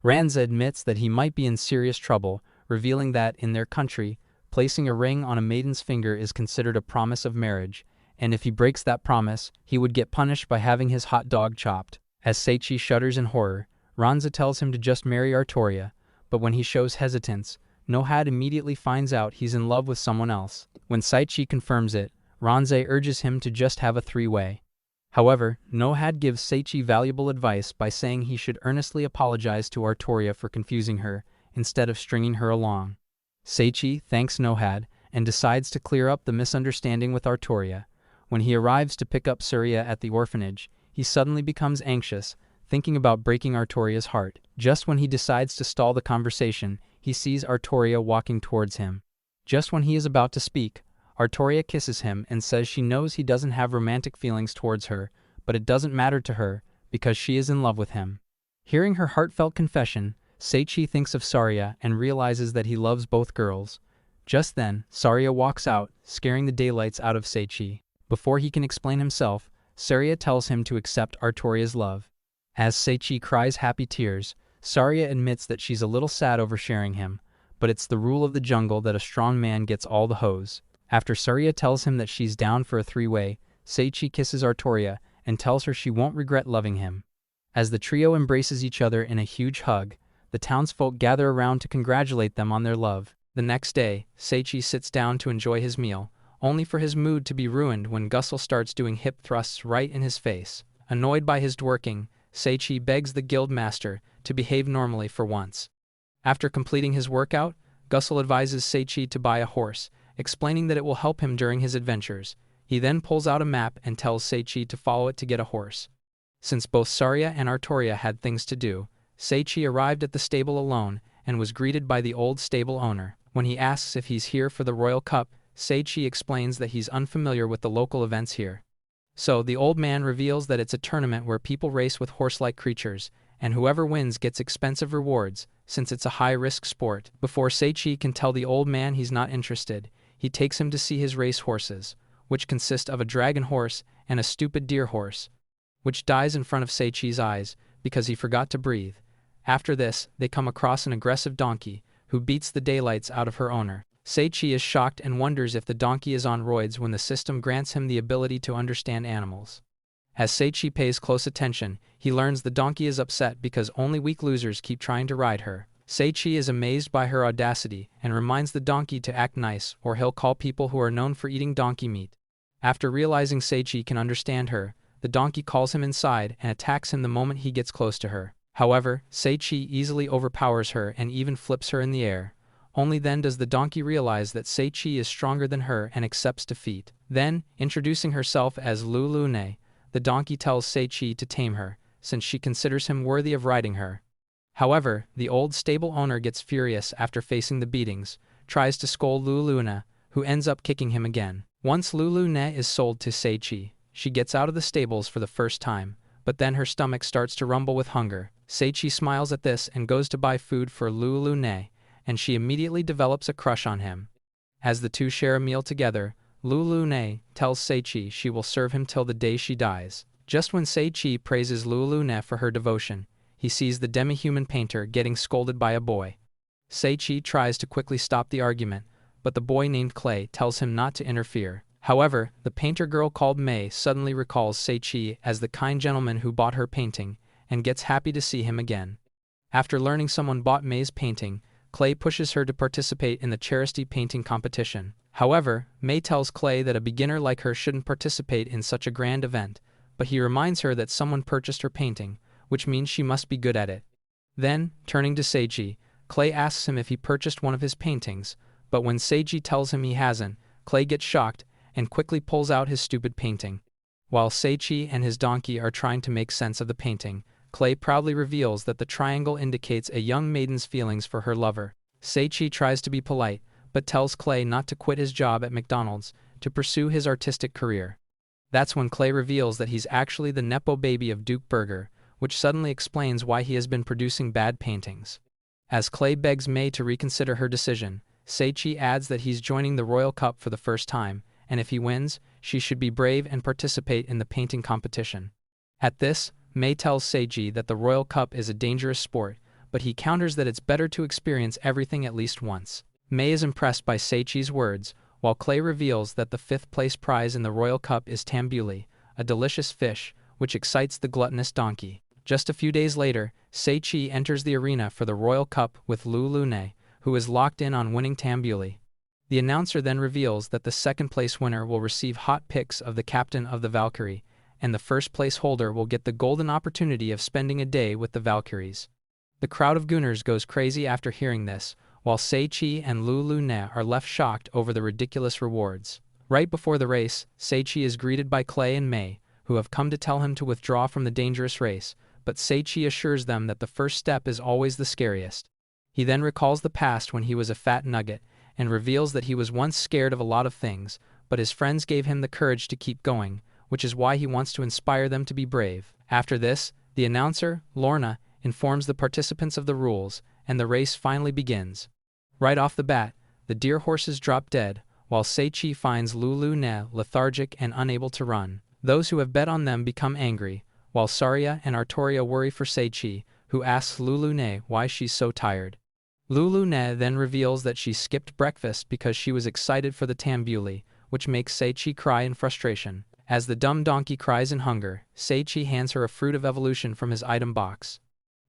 Ranze admits that he might be in serious trouble, revealing that, in their country, placing a ring on a maiden's finger is considered a promise of marriage, and if he breaks that promise, he would get punished by having his hot dog chopped. As Seichi shudders in horror, Ranze tells him to just marry Arttoria, but when he shows hesitance, Nohad immediately finds out he's in love with someone else. When Seichi confirms it, Ranze urges him to just have a three-way. However, Nohad gives Seichi valuable advice by saying he should earnestly apologize to Arttoria for confusing her, instead of stringing her along. Seichi thanks Nohad and decides to clear up the misunderstanding with Arttoria. When he arrives to pick up Surya at the orphanage, he suddenly becomes anxious, thinking about breaking Artoria's heart. Just when he decides to stall the conversation, he sees Arttoria walking towards him. Just when he is about to speak, Arttoria kisses him and says she knows he doesn't have romantic feelings towards her, but it doesn't matter to her, because she is in love with him. Hearing her heartfelt confession, Seichi thinks of Saria and realizes that he loves both girls. Just then, Saria walks out, scaring the daylights out of Seichi. Before he can explain himself, Saria tells him to accept Artoria's love. As Seichi cries happy tears, Saria admits that she's a little sad over sharing him, but it's the rule of the jungle that a strong man gets all the hoes. After Saria tells him that she's down for a three-way, Seichi kisses Arttoria and tells her she won't regret loving him. As the trio embraces each other in a huge hug, the townsfolk gather around to congratulate them on their love. The next day, Seichi sits down to enjoy his meal, only for his mood to be ruined when Gussel starts doing hip thrusts right in his face. Annoyed by his dworking, Seichi begs the guild master to behave normally for once. After completing his workout, Gussel advises Seichi to buy a horse, explaining that it will help him during his adventures. He then pulls out a map and tells Seichi to follow it to get a horse. Since both Saria and Arttoria had things to do, Seichi arrived at the stable alone and was greeted by the old stable owner. When he asks if he's here for the Royal Cup, Seichi explains that he's unfamiliar with the local events here. So the old man reveals that it's a tournament where people race with horse-like creatures, and whoever wins gets expensive rewards, since it's a high-risk sport. Before Seichi can tell the old man he's not interested, he takes him to see his race horses, which consist of a dragon horse and a stupid deer horse, which dies in front of Seichi's eyes because he forgot to breathe. After this, they come across an aggressive donkey, who beats the daylights out of her owner. Seichi is shocked and wonders if the donkey is on roids when the system grants him the ability to understand animals. As Seichi pays close attention, he learns the donkey is upset because only weak losers keep trying to ride her. Sei-chi is amazed by her audacity and reminds the donkey to act nice or he'll call people who are known for eating donkey meat. After realizing Sei-chi can understand her, the donkey calls him inside and attacks him the moment he gets close to her. However, Sei-chi easily overpowers her and even flips her in the air. Only then does the donkey realize that Sei-chi is stronger than her and accepts defeat. Then, introducing herself as Lulu-ne, the donkey tells Sei-chi to tame her, since she considers him worthy of riding her. However, the old stable owner gets furious after facing the beatings, tries to scold Lulu-ne, who ends up kicking him again. Once Lulu-ne is sold to Sei-chi, she gets out of the stables for the first time, but then her stomach starts to rumble with hunger. Sei-chi smiles at this and goes to buy food for Lulu-ne, and she immediately develops a crush on him. As the two share a meal together, Lulu-ne tells Sei-chi she will serve him till the day she dies. Just when Sei-chi praises Lulu-ne for her devotion, he sees the demi-human painter getting scolded by a boy. Sei-chi tries to quickly stop the argument, but the boy named Clay tells him not to interfere. However, the painter girl called May suddenly recalls Sei-chi as the kind gentleman who bought her painting, and gets happy to see him again. After learning someone bought May's painting, Clay pushes her to participate in the charity painting competition. However, May tells Clay that a beginner like her shouldn't participate in such a grand event, but he reminds her that someone purchased her painting, which means she must be good at it. Then, turning to Sei-chi, Clay asks him if he purchased one of his paintings, but when Sei-chi tells him he hasn't, Clay gets shocked and quickly pulls out his stupid painting. While Sei-chi and his donkey are trying to make sense of the painting, Clay proudly reveals that the triangle indicates a young maiden's feelings for her lover. Sei-chi tries to be polite, but tells Clay not to quit his job at McDonald's to pursue his artistic career. That's when Clay reveals that he's actually the nepo baby of Duke Burger, which suddenly explains why he has been producing bad paintings. As Clay begs May to reconsider her decision, Sei-chi adds that he's joining the Royal Cup for the first time, and if he wins, she should be brave and participate in the painting competition. At this, May tells Sei-chi that the Royal Cup is a dangerous sport, but he counters that it's better to experience everything at least once. May is impressed by Sei-chi's words, while Clay reveals that the 5th place prize in the Royal Cup is tambuli, a delicious fish, which excites the gluttonous donkey. Just a few days later, Sei-chi enters the arena for the Royal Cup with Lulu-ne, who is locked in on winning tambuli. The announcer then reveals that the 2nd place winner will receive hot pics of the captain of the Valkyrie, and the 1st place holder will get the golden opportunity of spending a day with the Valkyries. The crowd of gooners goes crazy after hearing this, while Sei-chi and Lulu-ne are left shocked over the ridiculous rewards. Right before the race, Sei-chi is greeted by Clay and May, who have come to tell him to withdraw from the dangerous race, but Sei-chi assures them that the first step is always the scariest. He then recalls the past when he was a fat nugget, and reveals that he was once scared of a lot of things, but his friends gave him the courage to keep going, which is why he wants to inspire them to be brave. After this, the announcer, Lorna, informs the participants of the rules, and the race finally begins. Right off the bat, the deer horses drop dead, while Sei-chi finds Lulu-ne lethargic and unable to run. Those who have bet on them become angry, while Saria and Arttoria worry for Sei-chi, who asks Lulu-ne why she's so tired. Lulu-ne then reveals that she skipped breakfast because she was excited for the tambuli, which makes Sei-chi cry in frustration. As the dumb donkey cries in hunger, Sei-chi hands her a fruit of evolution from his item box.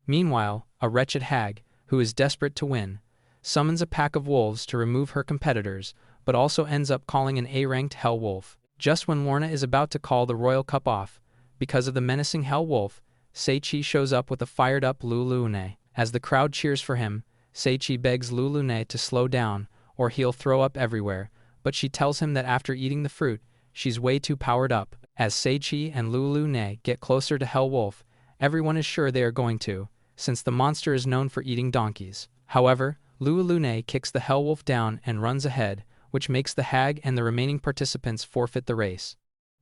Meanwhile, a wretched hag, who is desperate to win, summons a pack of wolves to remove her competitors, but also ends up calling an A-ranked hell wolf. Just when Lorna is about to call the Royal Cup off, because of the menacing hell wolf, Sei-chi shows up with a fired-up Lulu-ne. As the crowd cheers for him, Sei-chi begs Lulu-ne to slow down, or he'll throw up everywhere, but she tells him that after eating the fruit, she's way too powered up. As Sei-chi and Lulu-ne get closer to Hell Wolf, everyone is sure they are going to, since the monster is known for eating donkeys. However, Lulu-ne kicks the Hell Wolf down and runs ahead, which makes the hag and the remaining participants forfeit the race.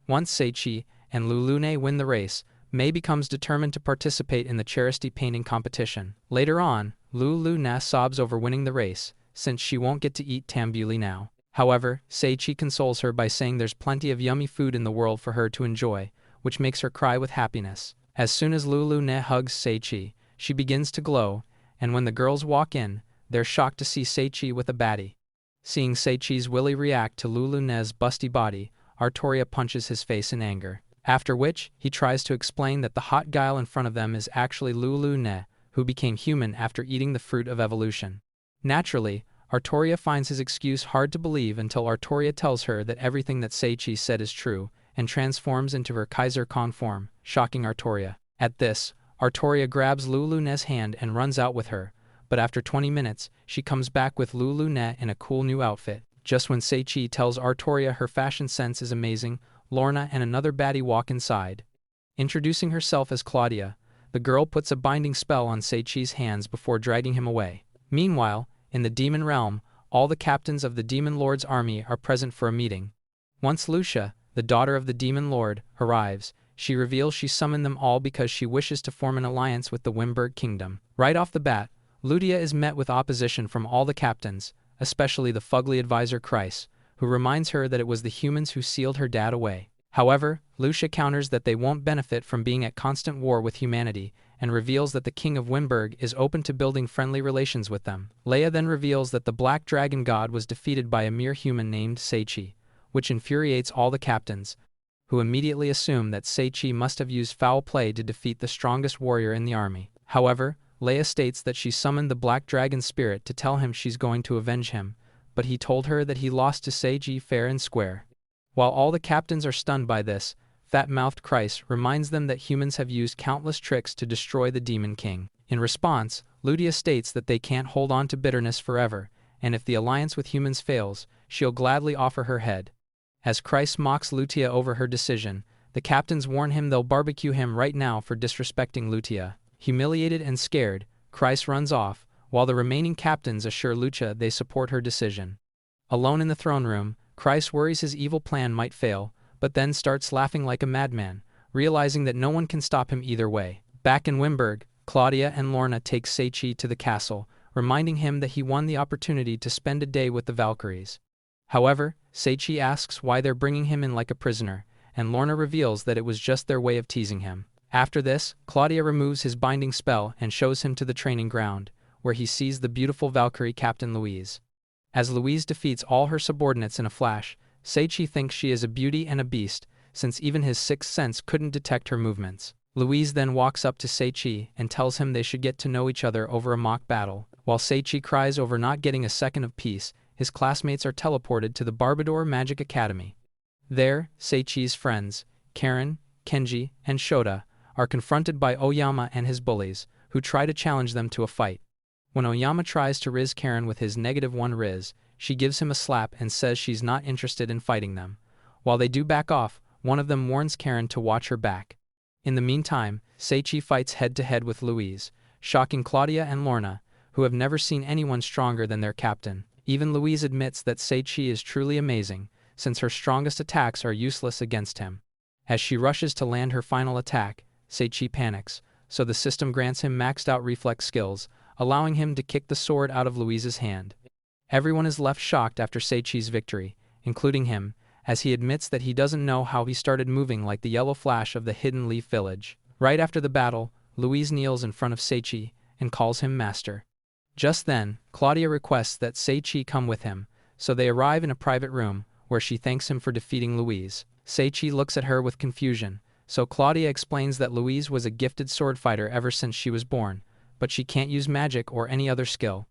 Once Sei-chi and Lulu-ne win the race, May becomes determined to participate in the charity painting competition. Later on, Lulu-ne sobs over winning the race, since she won't get to eat tambuli now. However, Sei-chi consoles her by saying there's plenty of yummy food in the world for her to enjoy, which makes her cry with happiness. As soon as Lulu-ne hugs Sei-chi, she begins to glow, and when the girls walk in, they're shocked to see Sei-chi with a baddie. Seeing Sei-chi's willy react to Lulu-ne's busty body, Arttoria punches his face in anger. After which, he tries to explain that the hot guile in front of them is actually Lulu-ne, who became human after eating the fruit of evolution. Naturally, Arttoria finds his excuse hard to believe until Arttoria tells her that everything that Seichi said is true, and transforms into her Kaiser Khan form, shocking Arttoria. At this, Arttoria grabs Lulune's hand and runs out with her, but after 20 minutes, she comes back with Lulune in a cool new outfit. Just when Seichi tells Arttoria her fashion sense is amazing, Lorna and another baddie walk inside. Introducing herself as Claudia, the girl puts a binding spell on Seichi's hands before dragging him away. Meanwhile, in the demon realm, all the captains of the Demon Lord's army are present for a meeting. Once Lucia, the daughter of the Demon Lord, arrives, she reveals she summoned them all because she wishes to form an alliance with the Wimberg Kingdom. Right off the bat, Ludia is met with opposition from all the captains, especially the fugly advisor Kreis, who reminds her that it was the humans who sealed her dad away. However, Lucia counters that they won't benefit from being at constant war with humanity, and reveals that the King of Wimberg is open to building friendly relations with them. Leia then reveals that the Black Dragon God was defeated by a mere human named Seichi, which infuriates all the captains, who immediately assume that Seichi must have used foul play to defeat the strongest warrior in the army. However, Leia states that she summoned the Black Dragon spirit to tell him she's going to avenge him, but he told her that he lost to Seichi fair and square. While all the captains are stunned by this, fat-mouthed Kreis reminds them that humans have used countless tricks to destroy the Demon King. In response, Ludia states that they can't hold on to bitterness forever, and if the alliance with humans fails, she'll gladly offer her head. As Kreis mocks Lutia over her decision, the captains warn him they'll barbecue him right now for disrespecting Lutia. Humiliated and scared, Kreis runs off, while the remaining captains assure Lucia they support her decision. Alone in the throne room, Kreis worries his evil plan might fail, but then starts laughing like a madman, realizing that no one can stop him either way. Back in Wimberg, Claudia and Lorna take Seichi to the castle, reminding him that he won the opportunity to spend a day with the Valkyries. However, Seichi asks why they're bringing him in like a prisoner, and Lorna reveals that it was just their way of teasing him. After this, Claudia removes his binding spell and shows him to the training ground, where he sees the beautiful Valkyrie Captain Louise. As Louise defeats all her subordinates in a flash, Seichi thinks she is a beauty and a beast, since even his sixth sense couldn't detect her movements. Louise then walks up to Seichi and tells him they should get to know each other over a mock battle. While Seichi cries over not getting a second of peace, his classmates are teleported to the Barbador Magic Academy. There, Seichi's friends, Karen, Kenji, and Shota, are confronted by Oyama and his bullies, who try to challenge them to a fight. When Oyama tries to riz Karen with his -1 riz, she gives him a slap and says she's not interested in fighting them. While they do back off, one of them warns Karen to watch her back. In the meantime, Seichi fights head-to-head with Louise, shocking Claudia and Lorna, who have never seen anyone stronger than their captain. Even Louise admits that Seichi is truly amazing, since her strongest attacks are useless against him. As she rushes to land her final attack, Seichi panics, so the system grants him maxed-out reflex skills, allowing him to kick the sword out of Louise's hand. Everyone is left shocked after Seichi's victory, including him, as he admits that he doesn't know how he started moving like the yellow flash of the Hidden Leaf Village. Right after the battle, Louise kneels in front of Seichi and calls him master. Just then, Claudia requests that Seichi come with him, so they arrive in a private room, where she thanks him for defeating Louise. Seichi looks at her with confusion, so Claudia explains that Louise was a gifted sword fighter ever since she was born, but she can't use magic or any other skill.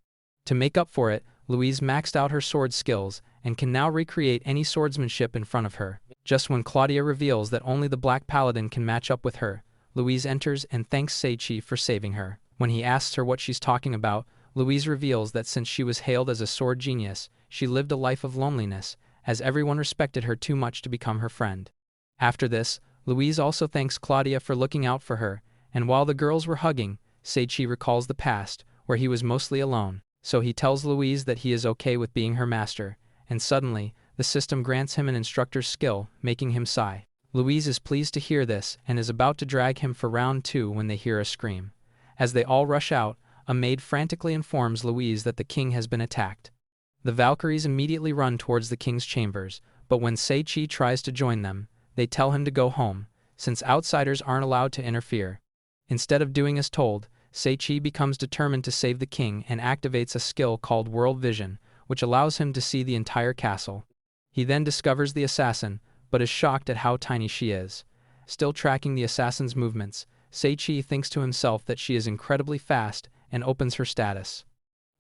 To make up for it, Louise maxed out her sword skills and can now recreate any swordsmanship in front of her. Just when Claudia reveals that only the Black Paladin can match up with her, Louise enters and thanks Seichi for saving her. When he asks her what she's talking about, Louise reveals that since she was hailed as a sword genius, she lived a life of loneliness, as everyone respected her too much to become her friend. After this, Louise also thanks Claudia for looking out for her, and while the girls were hugging, Seichi recalls the past, where he was mostly alone. So he tells Louise that he is okay with being her master, and suddenly, the system grants him an instructor's skill, making him sigh. Louise is pleased to hear this and is about to drag him for round 2 when they hear a scream. As they all rush out, a maid frantically informs Louise that the king has been attacked. The Valkyries immediately run towards the king's chambers, but when Seichi tries to join them, they tell him to go home, since outsiders aren't allowed to interfere. Instead of doing as told, Seichi becomes determined to save the king and activates a skill called World Vision, which allows him to see the entire castle. He then discovers the assassin, but is shocked at how tiny she is. Still tracking the assassin's movements, Seichi thinks to himself that she is incredibly fast and opens her status,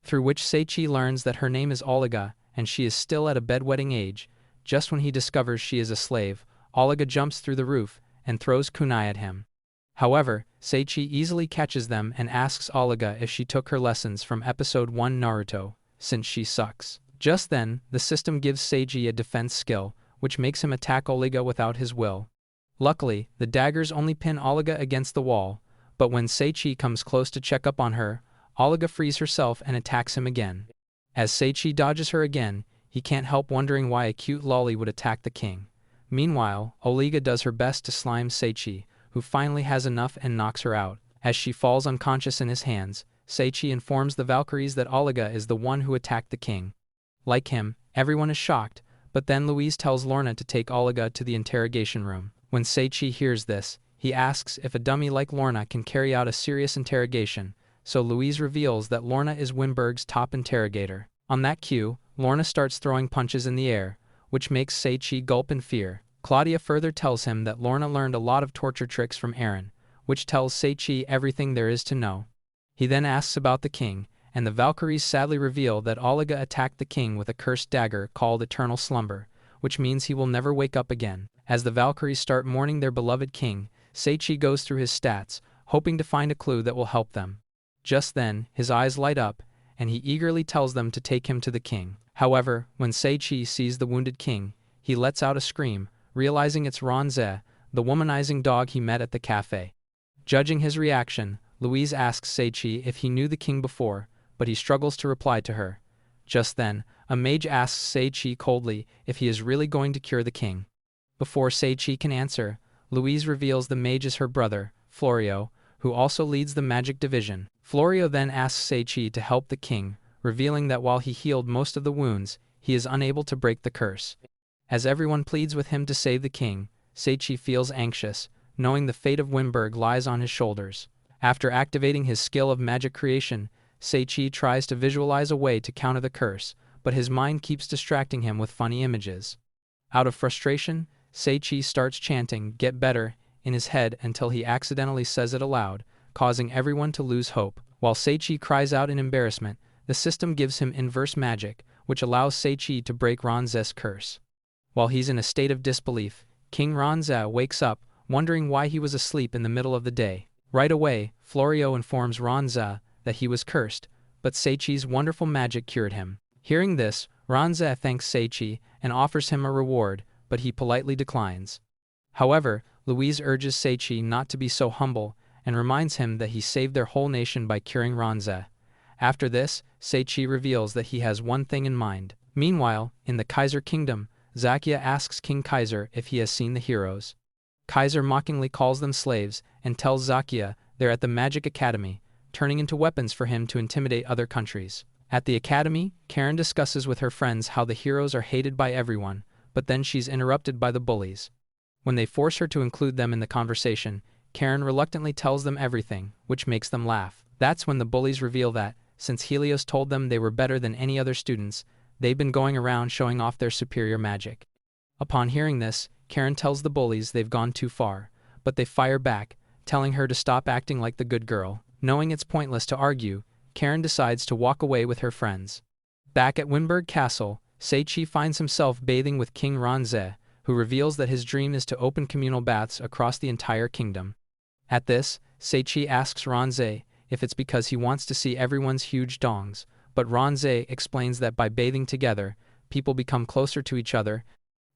through which Seichi learns that her name is Olga and she is still at a bedwetting age. Just when he discovers she is a slave, Olga jumps through the roof and throws kunai at him. However, Seichi easily catches them and asks Olga if she took her lessons from episode 1 Naruto, since she sucks. Just then, the system gives Seichi a defense skill, which makes him attack Olga without his will. Luckily, the daggers only pin Olga against the wall, but when Seichi comes close to check up on her, Olga frees herself and attacks him again. As Seichi dodges her again, he can't help wondering why a cute lolly would attack the king. Meanwhile, Olga does her best to slime Seichi, who finally has enough and knocks her out. As she falls unconscious in his hands, Seichi informs the Valkyries that Olga is the one who attacked the king. Like him, everyone is shocked, but then Louise tells Lorna to take Olga to the interrogation room. When Seichi hears this, he asks if a dummy like Lorna can carry out a serious interrogation, so Louise reveals that Lorna is Winberg's top interrogator. On that cue, Lorna starts throwing punches in the air, which makes Seichi gulp in fear. Claudia further tells him that Lorna learned a lot of torture tricks from Eren, which tells Seichi everything there is to know. He then asks about the king, and the Valkyries sadly reveal that Olga attacked the king with a cursed dagger called Eternal Slumber, which means he will never wake up again. As the Valkyries start mourning their beloved king, Seichi goes through his stats, hoping to find a clue that will help them. Just then, his eyes light up, and he eagerly tells them to take him to the king. However, when Seichi sees the wounded king, he lets out a scream, realizing it's Ronze, the womanizing dog he met at the cafe. Judging his reaction, Louise asks Seichi if he knew the king before, but he struggles to reply to her. Just then, a mage asks Seichi coldly if he is really going to cure the king. Before Seichi can answer, Louise reveals the mage is her brother, Florio, who also leads the magic division. Florio then asks Seichi to help the king, revealing that while he healed most of the wounds, he is unable to break the curse. As everyone pleads with him to save the king, Seichi feels anxious, knowing the fate of Winberg lies on his shoulders. After activating his skill of magic creation, Seichi tries to visualize a way to counter the curse, but his mind keeps distracting him with funny images. Out of frustration, Seichi starts chanting "Get better" in his head until he accidentally says it aloud, causing everyone to lose hope. While Seichi cries out in embarrassment, the system gives him inverse magic, which allows Seichi to break Ronze's curse. While he's in a state of disbelief, King Ronze wakes up, wondering why he was asleep in the middle of the day. Right away, Florio informs Ronze that he was cursed, but Seichi's wonderful magic cured him. Hearing this, Ronze thanks Seichi and offers him a reward, but he politely declines. However, Louise urges Seichi not to be so humble and reminds him that he saved their whole nation by curing Ronze. After this, Seichi reveals that he has one thing in mind. Meanwhile, in the Kaiser Kingdom, Zakia asks King Kaiser if he has seen the heroes. Kaiser mockingly calls them slaves and tells Zakia they're at the Magic Academy, turning into weapons for him to intimidate other countries. At the academy, Karen discusses with her friends how the heroes are hated by everyone, but then she's interrupted by the bullies. When they force her to include them in the conversation, Karen reluctantly tells them everything, which makes them laugh. That's when the bullies reveal that, since Helios told them they were better than any other students, they've been going around showing off their superior magic. Upon hearing this, Karen tells the bullies they've gone too far, but they fire back, telling her to stop acting like the good girl. Knowing it's pointless to argue, Karen decides to walk away with her friends. Back at Winberg Castle, Seichi finds himself bathing with King Ronze, who reveals that his dream is to open communal baths across the entire kingdom. At this, Seichi asks Ronze if it's because he wants to see everyone's huge dongs, but Ronze explains that by bathing together, people become closer to each other,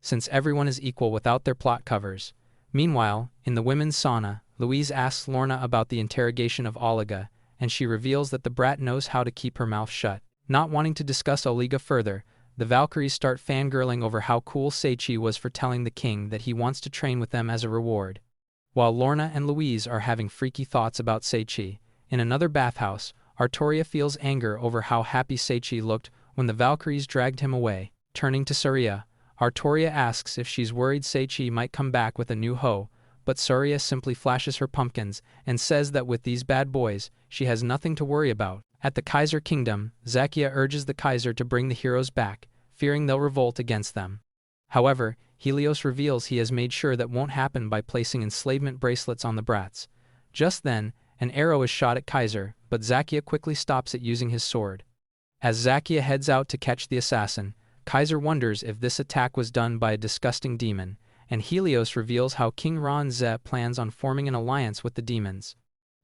since everyone is equal without their plot covers. Meanwhile, in the women's sauna, Louise asks Lorna about the interrogation of Olga, and she reveals that the brat knows how to keep her mouth shut. Not wanting to discuss Olga further, the Valkyries start fangirling over how cool Seichi was for telling the king that he wants to train with them as a reward. While Lorna and Louise are having freaky thoughts about Seichi, in another bathhouse, Arttoria feels anger over how happy Seichi looked when the Valkyries dragged him away. Turning to Saria, Arttoria asks if she's worried Seichi might come back with a new hoe, but Saria simply flashes her pumpkins and says that with these bad boys, she has nothing to worry about. At the Kaiser Kingdom, Zakia urges the Kaiser to bring the heroes back, fearing they'll revolt against them. However, Helios reveals he has made sure that won't happen by placing enslavement bracelets on the brats. Just then, an arrow is shot at Kaiser, but Zacchia quickly stops it using his sword. As Zacchia heads out to catch the assassin, Kaiser wonders if this attack was done by a disgusting demon, and Helios reveals how King Ron-Ze plans on forming an alliance with the demons.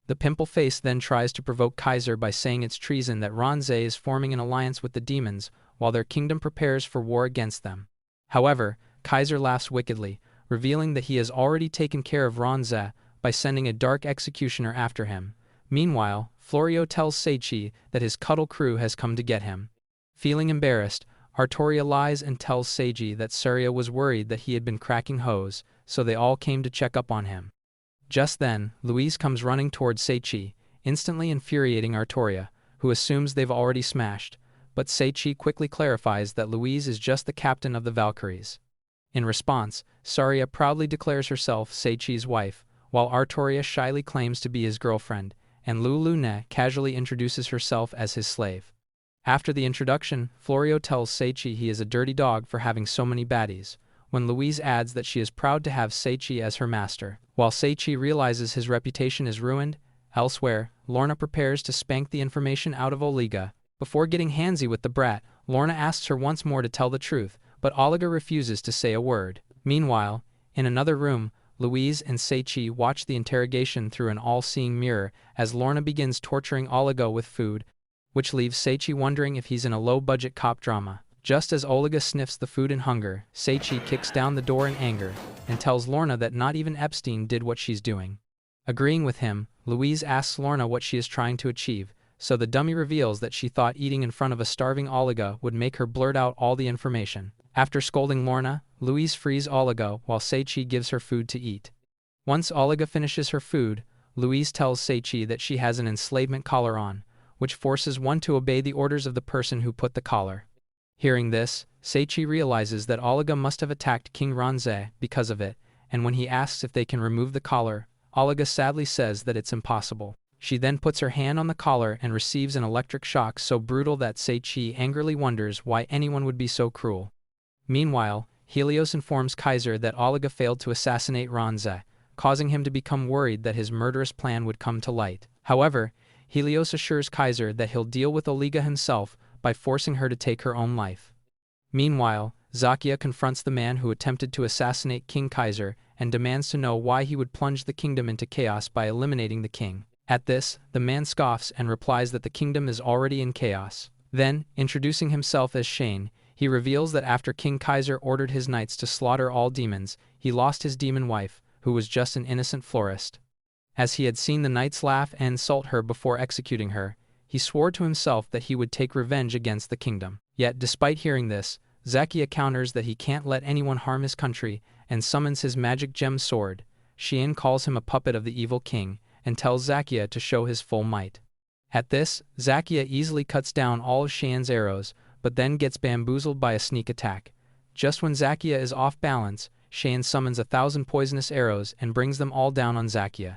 The pimple face then tries to provoke Kaiser by saying it's treason that Ron-Ze is forming an alliance with the demons while their kingdom prepares for war against them. However, Kaiser laughs wickedly, revealing that he has already taken care of Ron-Ze by sending a dark executioner after him. Meanwhile, Florio tells Seichi that his cuddle crew has come to get him. Feeling embarrassed, Arttoria lies and tells Seiji that Surya was worried that he had been cracking hose, so they all came to check up on him. Just then, Louise comes running towards Seichi, instantly infuriating Arttoria, who assumes they've already smashed, but Seichi quickly clarifies that Louise is just the captain of the Valkyries. In response, Surya proudly declares herself Seichi's wife, while Arttoria shyly claims to be his girlfriend, and Lulune casually introduces herself as his slave. After the introduction, Florio tells Seichi he is a dirty dog for having so many baddies, when Louise adds that she is proud to have Seichi as her master. While Seichi realizes his reputation is ruined, elsewhere, Lorna prepares to spank the information out of Olga. Before getting handsy with the brat, Lorna asks her once more to tell the truth, but Olga refuses to say a word. Meanwhile, in another room, Louise and Seichi watch the interrogation through an all-seeing mirror as Lorna begins torturing Olga with food, which leaves Seichi wondering if he's in a low-budget cop drama. Just as Olga sniffs the food in hunger, Seichi kicks down the door in anger and tells Lorna that not even Epstein did what she's doing. Agreeing with him, Louise asks Lorna what she is trying to achieve, so the dummy reveals that she thought eating in front of a starving Olga would make her blurt out all the information. After scolding Lorna, Louise frees Olga while Seichi gives her food to eat. Once Olga finishes her food, Louise tells Seichi that she has an enslavement collar on, which forces one to obey the orders of the person who put the collar. Hearing this, Seichi realizes that Olga must have attacked King Ron-Ze because of it, and when he asks if they can remove the collar, Olga sadly says that it's impossible. She then puts her hand on the collar and receives an electric shock so brutal that Seichi angrily wonders why anyone would be so cruel. Meanwhile, Helios informs Kaiser that Olga failed to assassinate Ron-Ze, causing him to become worried that his murderous plan would come to light. However, Helios assures Kaiser that he'll deal with Olga himself by forcing her to take her own life. Meanwhile, Zacchia confronts the man who attempted to assassinate King Kaiser and demands to know why he would plunge the kingdom into chaos by eliminating the king. At this, the man scoffs and replies that the kingdom is already in chaos. Then, introducing himself as Shane, he reveals that after King Kaiser ordered his knights to slaughter all demons, he lost his demon wife, who was just an innocent florist. As he had seen the knights laugh and insult her before executing her, he swore to himself that he would take revenge against the kingdom. Yet, despite hearing this, Zacchia counters that he can't let anyone harm his country and summons his magic gem sword. Shane calls him a puppet of the evil king and tells Zacchia to show his full might. At this, Zacchia easily cuts down all of Shane's arrows, but then gets bamboozled by a sneak attack. Just when Zacchia is off balance, Shane summons 1,000 poisonous arrows and brings them all down on Zacchia.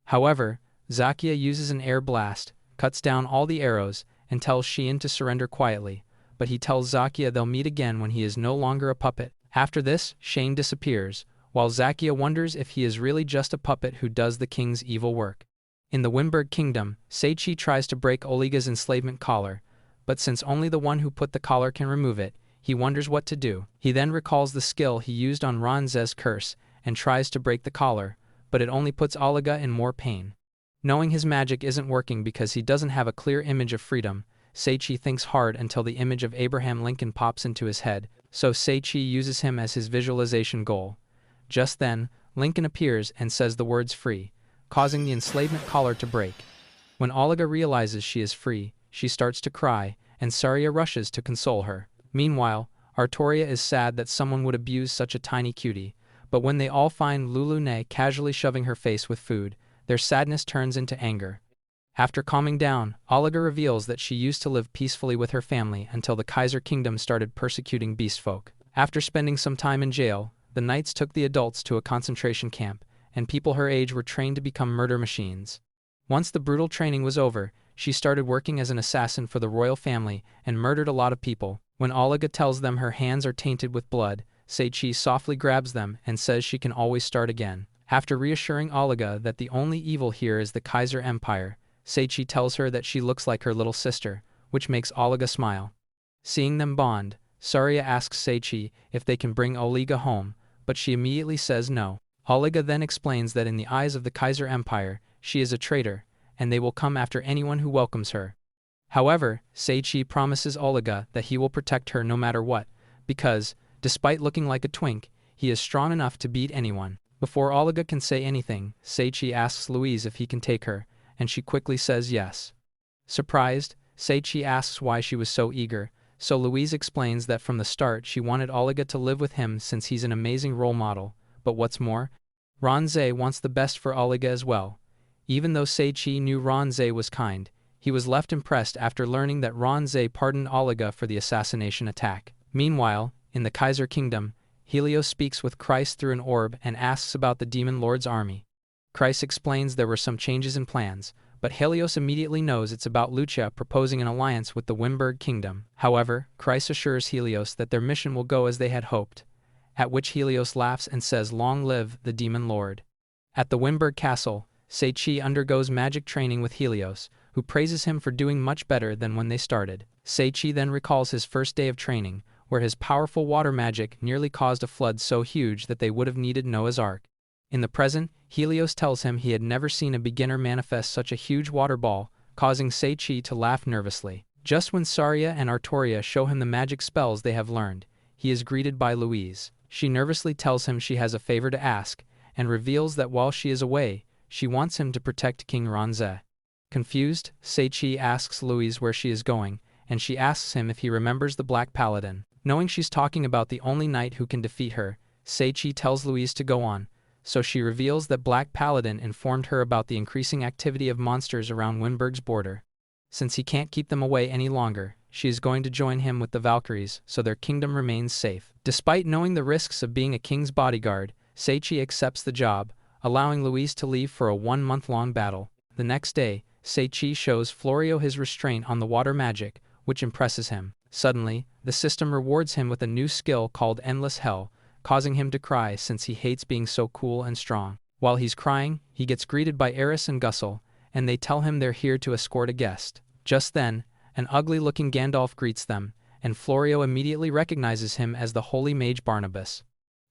However, Zacchia uses an air blast, cuts down all the arrows, and tells Sheen to surrender quietly, but he tells Zacchia they'll meet again when he is no longer a puppet. After this, Shane disappears, while Zacchia wonders if he is really just a puppet who does the king's evil work. In the Wimberg kingdom, Seichi tries to break Olga's enslavement collar, but since only the one who put the collar can remove it, he wonders what to do. He then recalls the skill he used on Ron-Ze's curse and tries to break the collar, but it only puts Olga in more pain. Knowing his magic isn't working because he doesn't have a clear image of freedom, Seichi thinks hard until the image of Abraham Lincoln pops into his head, so Seichi uses him as his visualization goal. Just then, Lincoln appears and says the words free, causing the enslavement collar to break. When Olga realizes she is free, she starts to cry, and Surya rushes to console her. Meanwhile, Arttoria is sad that someone would abuse such a tiny cutie, but when they all find Lulune casually shoving her face with food, their sadness turns into anger. After calming down, Olga reveals that she used to live peacefully with her family until the Kaiser Kingdom started persecuting beastfolk. After spending some time in jail, the knights took the adults to a concentration camp, and people her age were trained to become murder machines. Once the brutal training was over, she started working as an assassin for the royal family and murdered a lot of people. When Olga tells them her hands are tainted with blood, Seichi softly grabs them and says she can always start again. After reassuring Olga that the only evil here is the Kaiser Empire, Seichi tells her that she looks like her little sister, which makes Olga smile. Seeing them bond, Saria asks Seichi if they can bring Olga home, but she immediately says no. Olga then explains that in the eyes of the Kaiser Empire, she is a traitor, and they will come after anyone who welcomes her. However, Seichi promises Olga that he will protect her no matter what, because, despite looking like a twink, he is strong enough to beat anyone. Before Olga can say anything, Seichi asks Louise if he can take her, and she quickly says yes. Surprised, Seichi asks why she was so eager, so Louise explains that from the start she wanted Olga to live with him since he's an amazing role model, but what's more, Ranze wants the best for Olga as well. Even though Seichi knew Ranze was kind, he was left impressed after learning that Ranze pardoned Olga for the assassination attack. Meanwhile, in the Kaiser Kingdom, Helios speaks with Christ through an orb and asks about the Demon Lord's army. Christ explains there were some changes in plans, but Helios immediately knows it's about Lucia proposing an alliance with the Wimberg Kingdom. However, Christ assures Helios that their mission will go as they had hoped, at which Helios laughs and says, "Long live the Demon Lord." At the Wimberg Castle, Seichi undergoes magic training with Helios, who praises him for doing much better than when they started. Seichi then recalls his first day of training, where his powerful water magic nearly caused a flood so huge that they would have needed Noah's Ark. In the present, Helios tells him he had never seen a beginner manifest such a huge water ball, causing Seichi to laugh nervously. Just when Saria and Arttoria show him the magic spells they have learned, he is greeted by Louise. She nervously tells him she has a favor to ask, and reveals that while she is away, she wants him to protect King Ranze. Confused, Seichi asks Louise where she is going, and she asks him if he remembers the Black Paladin. Knowing she's talking about the only knight who can defeat her, Seichi tells Louise to go on, so she reveals that Black Paladin informed her about the increasing activity of monsters around Wimberg's border. Since he can't keep them away any longer, she is going to join him with the Valkyries so their kingdom remains safe. Despite knowing the risks of being a king's bodyguard, Seichi accepts the job, allowing Louise to leave for a 1-month-long battle. The next day, Seichi shows Florio his restraint on the water magic, which impresses him. Suddenly, the system rewards him with a new skill called Endless Hell, causing him to cry since he hates being so cool and strong. While he's crying, he gets greeted by Eris and Gussel, and they tell him they're here to escort a guest. Just then, an ugly-looking Gandalf greets them, and Florio immediately recognizes him as the holy mage Barnabas.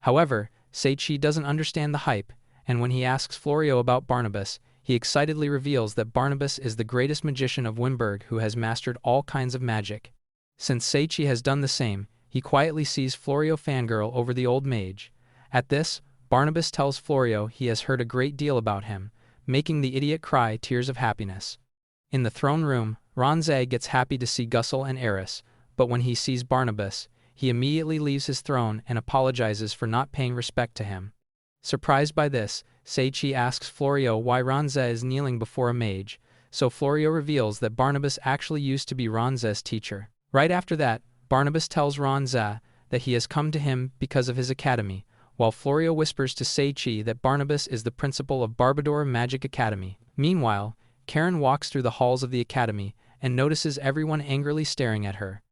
However, Seichi doesn't understand the hype, and when he asks Florio about Barnabas, he excitedly reveals that Barnabas is the greatest magician of Wimberg who has mastered all kinds of magic. Since Seichi has done the same, he quietly sees Florio fangirl over the old mage. At this, Barnabas tells Florio he has heard a great deal about him, making the idiot cry tears of happiness. In the throne room, Ranze gets happy to see Gussel and Eris, but when he sees Barnabas, he immediately leaves his throne and apologizes for not paying respect to him. Surprised by this, Seichi asks Florio why Ranze is kneeling before a mage, so Florio reveals that Barnabas actually used to be Ranze's teacher. Right after that, Barnabas tells Ranze that he has come to him because of his academy, while Florio whispers to Seichi that Barnabas is the principal of Barbador Magic Academy. Meanwhile, Karen walks through the halls of the academy and notices everyone angrily staring at her.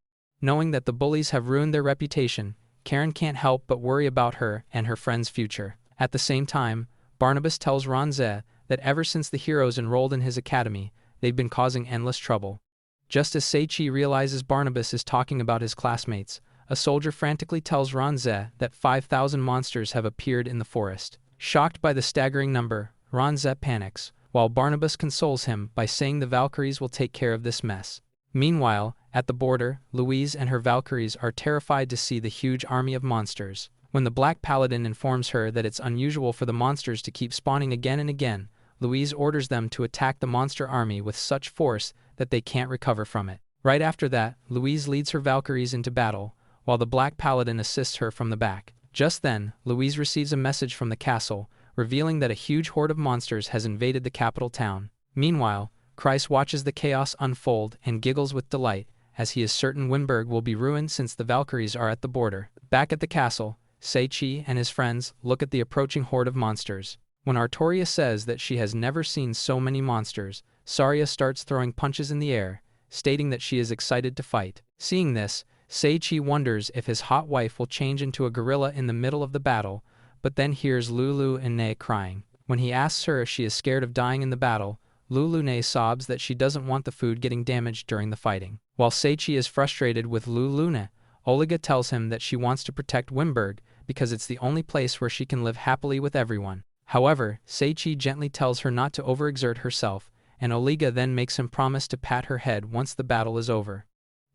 Knowing that the bullies have ruined their reputation, Karen can't help but worry about her and her friend's future. At the same time, Barnabas tells Ranze that ever since the heroes enrolled in his academy, they've been causing endless trouble. Just as Seichi realizes Barnabas is talking about his classmates, a soldier frantically tells Ranze that 5,000 monsters have appeared in the forest. Shocked by the staggering number, Ranze panics, while Barnabas consoles him by saying the Valkyries will take care of this mess. Meanwhile, at the border, Louise and her Valkyries are terrified to see the huge army of monsters. When the Black Paladin informs her that it's unusual for the monsters to keep spawning again and again, Louise orders them to attack the monster army with such force that they can't recover from it. Right after that, Louise leads her Valkyries into battle, while the Black Paladin assists her from the back. Just then, Louise receives a message from the castle, revealing that a huge horde of monsters has invaded the capital town. Meanwhile, Christ watches the chaos unfold and giggles with delight, as he is certain Wimberg will be ruined since the Valkyries are at the border. Back at the castle, Seichi and his friends look at the approaching horde of monsters. When Arttoria says that she has never seen so many monsters, Saria starts throwing punches in the air, stating that she is excited to fight. Seeing this, Seichi wonders if his hot wife will change into a gorilla in the middle of the battle, but then hears Lulu and Ne crying. When he asks her if she is scared of dying in the battle, Lulu Ne sobs that she doesn't want the food getting damaged during the fighting. While Seichi is frustrated with Lulu Ne, Olga tells him that she wants to protect Wimberg because it's the only place where she can live happily with everyone. However, Seichi gently tells her not to overexert herself, and Olga then makes him promise to pat her head once the battle is over.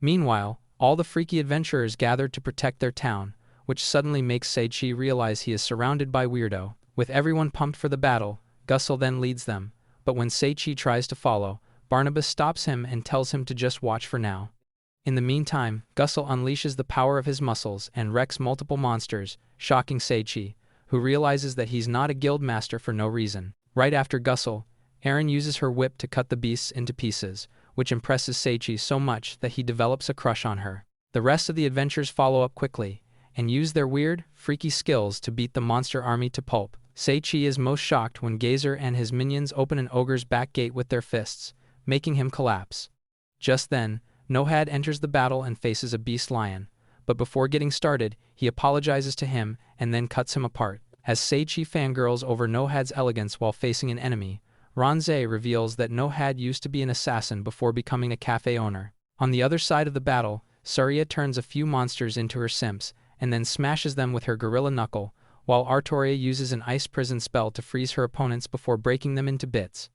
Meanwhile, all the freaky adventurers gather to protect their town, which suddenly makes Seichi realize he is surrounded by weirdo. With everyone pumped for the battle, Gussel then leads them, but when Seichi tries to follow, Barnabas stops him and tells him to just watch for now. In the meantime, Gussel unleashes the power of his muscles and wrecks multiple monsters, shocking Seichi, who realizes that he's not a guild master for no reason. Right after Gussel, Erin uses her whip to cut the beasts into pieces, which impresses Seichi so much that he develops a crush on her. The rest of the adventurers follow up quickly, and use their weird, freaky skills to beat the monster army to pulp. Seichi is most shocked when Gazer and his minions open an ogre's back gate with their fists, making him collapse. Just then, Nohad enters the battle and faces a beast lion, but before getting started, he apologizes to him and then cuts him apart. As Seichi fangirls over Nohad's elegance while facing an enemy, Ronze reveals that Nohad used to be an assassin before becoming a cafe owner. On the other side of the battle, Saria turns a few monsters into her simps and then smashes them with her gorilla knuckle, while Arttoria uses an ice prison spell to freeze her opponents before breaking them into bits.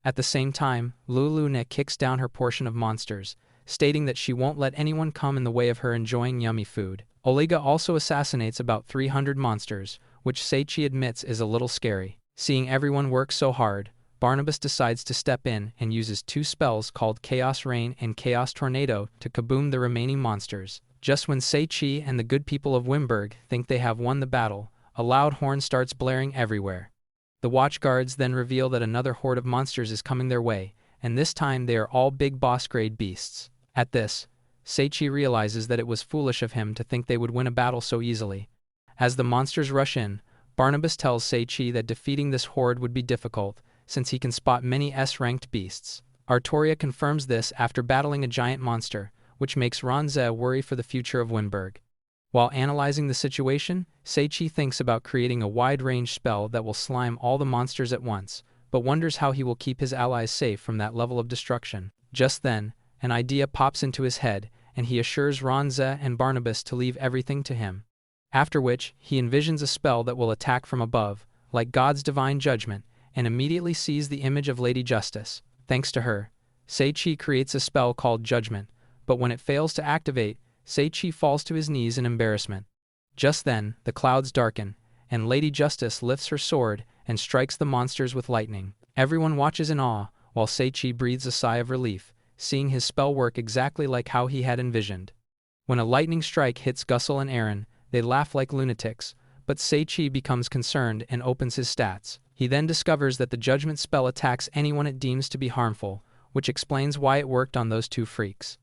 At the same time, Lulu Ne kicks down her portion of monsters, stating that she won't let anyone come in the way of her enjoying yummy food. Olga also assassinates about 300 monsters, which Seichi admits is a little scary. Seeing everyone work so hard, Barnabas decides to step in and uses two spells called Chaos Rain and Chaos Tornado to kaboom the remaining monsters. Just when Seichi and the good people of Wimberg think they have won the battle, a loud horn starts blaring everywhere. The watchguards then reveal that another horde of monsters is coming their way, and this time they are all big boss-grade beasts. At this, Seichi realizes that it was foolish of him to think they would win a battle so easily. As the monsters rush in, Barnabas tells Seichi that defeating this horde would be difficult, since he can spot many S-ranked beasts. Arttoria confirms this after battling a giant monster, which makes Ronze worry for the future of Wimberg. While analyzing the situation, Seichi thinks about creating a wide-range spell that will slime all the monsters at once, but wonders how he will keep his allies safe from that level of destruction. Just then, an idea pops into his head, and he assures Ronze and Barnabas to leave everything to him. After which, he envisions a spell that will attack from above, like God's divine judgment, and immediately sees the image of Lady Justice. Thanks to her, Seichi creates a spell called Judgment, but when it fails to activate, Seichi falls to his knees in embarrassment. Just then, the clouds darken, and Lady Justice lifts her sword and strikes the monsters with lightning. Everyone watches in awe, while Seichi breathes a sigh of relief, seeing his spell work exactly like how he had envisioned. When a lightning strike hits Gussel and Erin, they laugh like lunatics, but Seichi becomes concerned and opens his stats. He then discovers that the Judgment spell attacks anyone it deems to be harmful, which explains why it worked on those two freaks.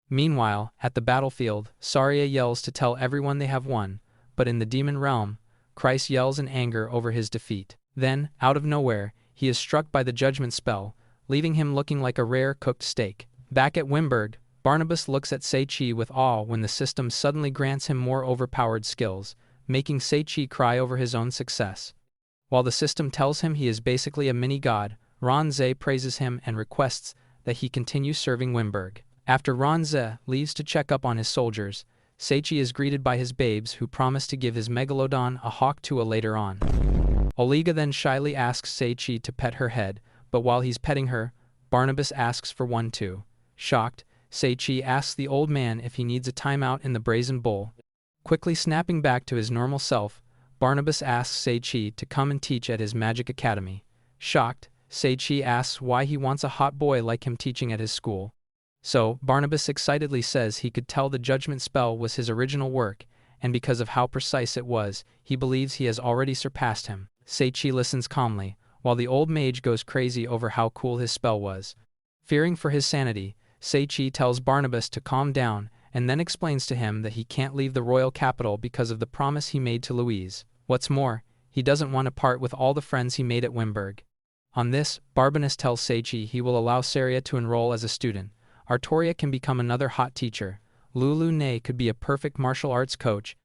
Meanwhile, at the battlefield, Saria yells to tell everyone they have won, but in the demon realm, Christ yells in anger over his defeat. Then, out of nowhere, he is struck by the Judgment spell, leaving him looking like a rare cooked steak. Back at Wimberg, Barnabas looks at Seichi with awe when the system suddenly grants him more overpowered skills, making Seichi cry over his own success. While the system tells him he is basically a mini-god, Ronze praises him and requests that he continue serving Wimberg. After Ronze leaves to check up on his soldiers, Seichi is greeted by his babes who promise to give his megalodon a hawk Tua later on. Olga then shyly asks Seichi to pet her head, but while he's petting her, Barnabas asks for one too. Shocked, Seichi asks the old man if he needs a timeout in the brazen bull. Quickly snapping back to his normal self, Barnabas asks Seichi to come and teach at his magic academy. Shocked, Seichi asks why he wants a hot boy like him teaching at his school. So, Barnabas excitedly says he could tell the Judgment spell was his original work, and because of how precise it was, he believes he has already surpassed him. Seichi listens calmly, while the old mage goes crazy over how cool his spell was. Fearing for his sanity, Seichi tells Barnabas to calm down and then explains to him that he can't leave the royal capital because of the promise he made to Louise. What's more, he doesn't want to part with all the friends he made at Wimberg. On this, Barnabas tells Seichi he will allow Saria to enroll as a student. Arttoria can become another hot teacher, Lulu Ne could be a perfect martial arts coach,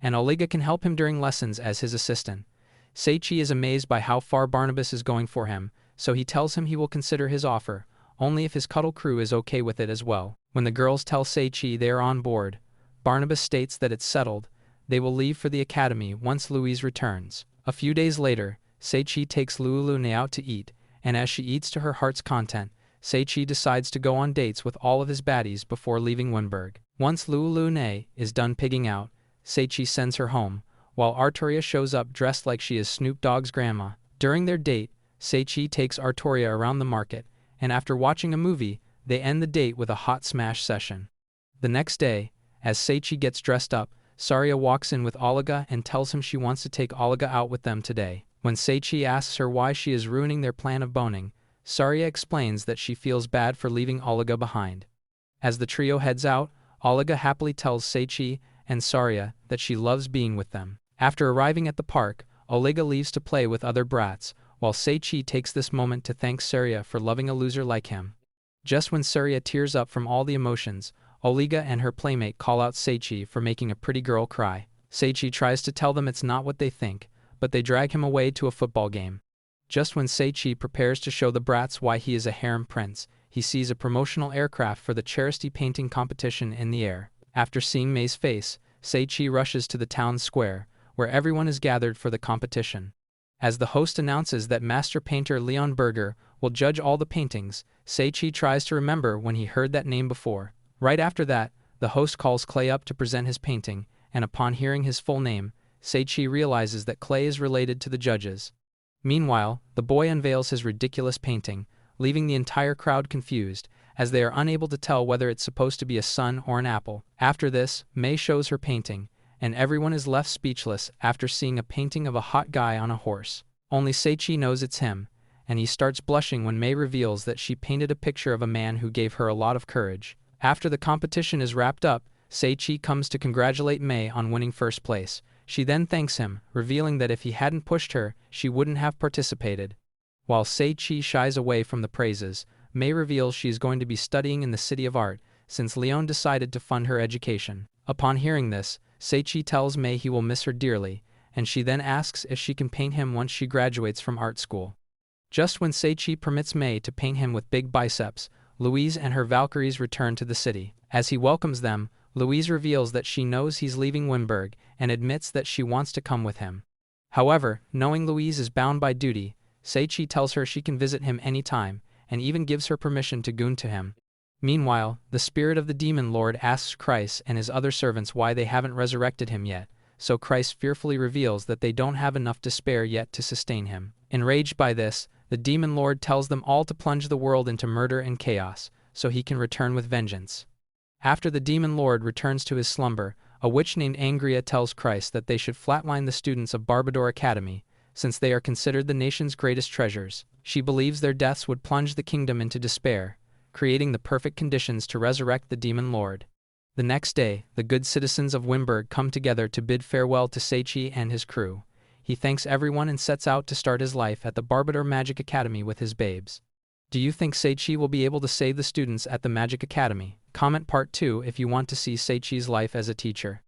and Olga can help him during lessons as his assistant. Seichi is amazed by how far Barnabas is going for him, so he tells him he will consider his offer, only if his cuddle crew is okay with it as well. When the girls tell Seichi they are on board, Barnabas states that it's settled. They will leave for the academy once Louise returns. A few days later, Seichi takes Lulune out to eat, and as she eats to her heart's content, Seichi decides to go on dates with all of his baddies before leaving Winberg. Once Lulune is done pigging out, Seichi sends her home, while Arttoria shows up dressed like she is Snoop Dogg's grandma. During their date, Seichi takes Arttoria around the market, and after watching a movie, they end the date with a hot smash session. The next day, as Seichi gets dressed up, Saria walks in with Olga and tells him she wants to take Olga out with them today. When Seichi asks her why she is ruining their plan of boning, Saria explains that she feels bad for leaving Olga behind. As the trio heads out, Olga happily tells Seichi and Saria that she loves being with them. After arriving at the park, Olga leaves to play with other brats, while Seichi takes this moment to thank Saria for loving a loser like him. Just when Saria tears up from all the emotions, Olga and her playmate call out Seichi for making a pretty girl cry. Seichi tries to tell them it's not what they think, but they drag him away to a football game. Just when Seichi prepares to show the brats why he is a harem prince, he sees a promotional aircraft for the charity painting competition in the air. After seeing Mei's face, Seichi rushes to the town square, where everyone is gathered for the competition. As the host announces that master painter Leon Berger will judge all the paintings, Seichi tries to remember when he heard that name before. Right after that, the host calls Clay up to present his painting, and upon hearing his full name, Seichi realizes that Clay is related to the judges. Meanwhile, the boy unveils his ridiculous painting, leaving the entire crowd confused, as they are unable to tell whether it's supposed to be a sun or an apple. After this, Mei shows her painting, and everyone is left speechless after seeing a painting of a hot guy on a horse. Only Seichi knows it's him, and he starts blushing when Mei reveals that she painted a picture of a man who gave her a lot of courage. After the competition is wrapped up, Seichi comes to congratulate Mei on winning first place. She then thanks him, revealing that if he hadn't pushed her, she wouldn't have participated. While Seichi shies away from the praises, Mei reveals she is going to be studying in the City of Art, since Leon decided to fund her education. Upon hearing this, Seichi tells Mei he will miss her dearly, and she then asks if she can paint him once she graduates from art school. Just when Seichi permits Mei to paint him with big biceps, Louise and her Valkyries return to the city. As he welcomes them, Louise reveals that she knows he's leaving Winberg and admits that she wants to come with him. However, knowing Louise is bound by duty, Seichi tells her she can visit him anytime, and even gives her permission to goon to him. Meanwhile, the spirit of the demon lord asks Christ and his other servants why they haven't resurrected him yet, so Christ fearfully reveals that they don't have enough to spare yet to sustain him. Enraged by this, the demon lord tells them all to plunge the world into murder and chaos, so he can return with vengeance. After the demon lord returns to his slumber, a witch named Angria tells Christ that they should flatline the students of Barbador Academy, since they are considered the nation's greatest treasures. She believes their deaths would plunge the kingdom into despair, creating the perfect conditions to resurrect the demon lord. The next day, the good citizens of Winberg come together to bid farewell to Seichi and his crew. He thanks everyone and sets out to start his life at the Barbador Magic Academy with his babes. Do you think Seichi will be able to save the students at the Magic Academy? Comment part 2 if you want to see Seichi's life as a teacher.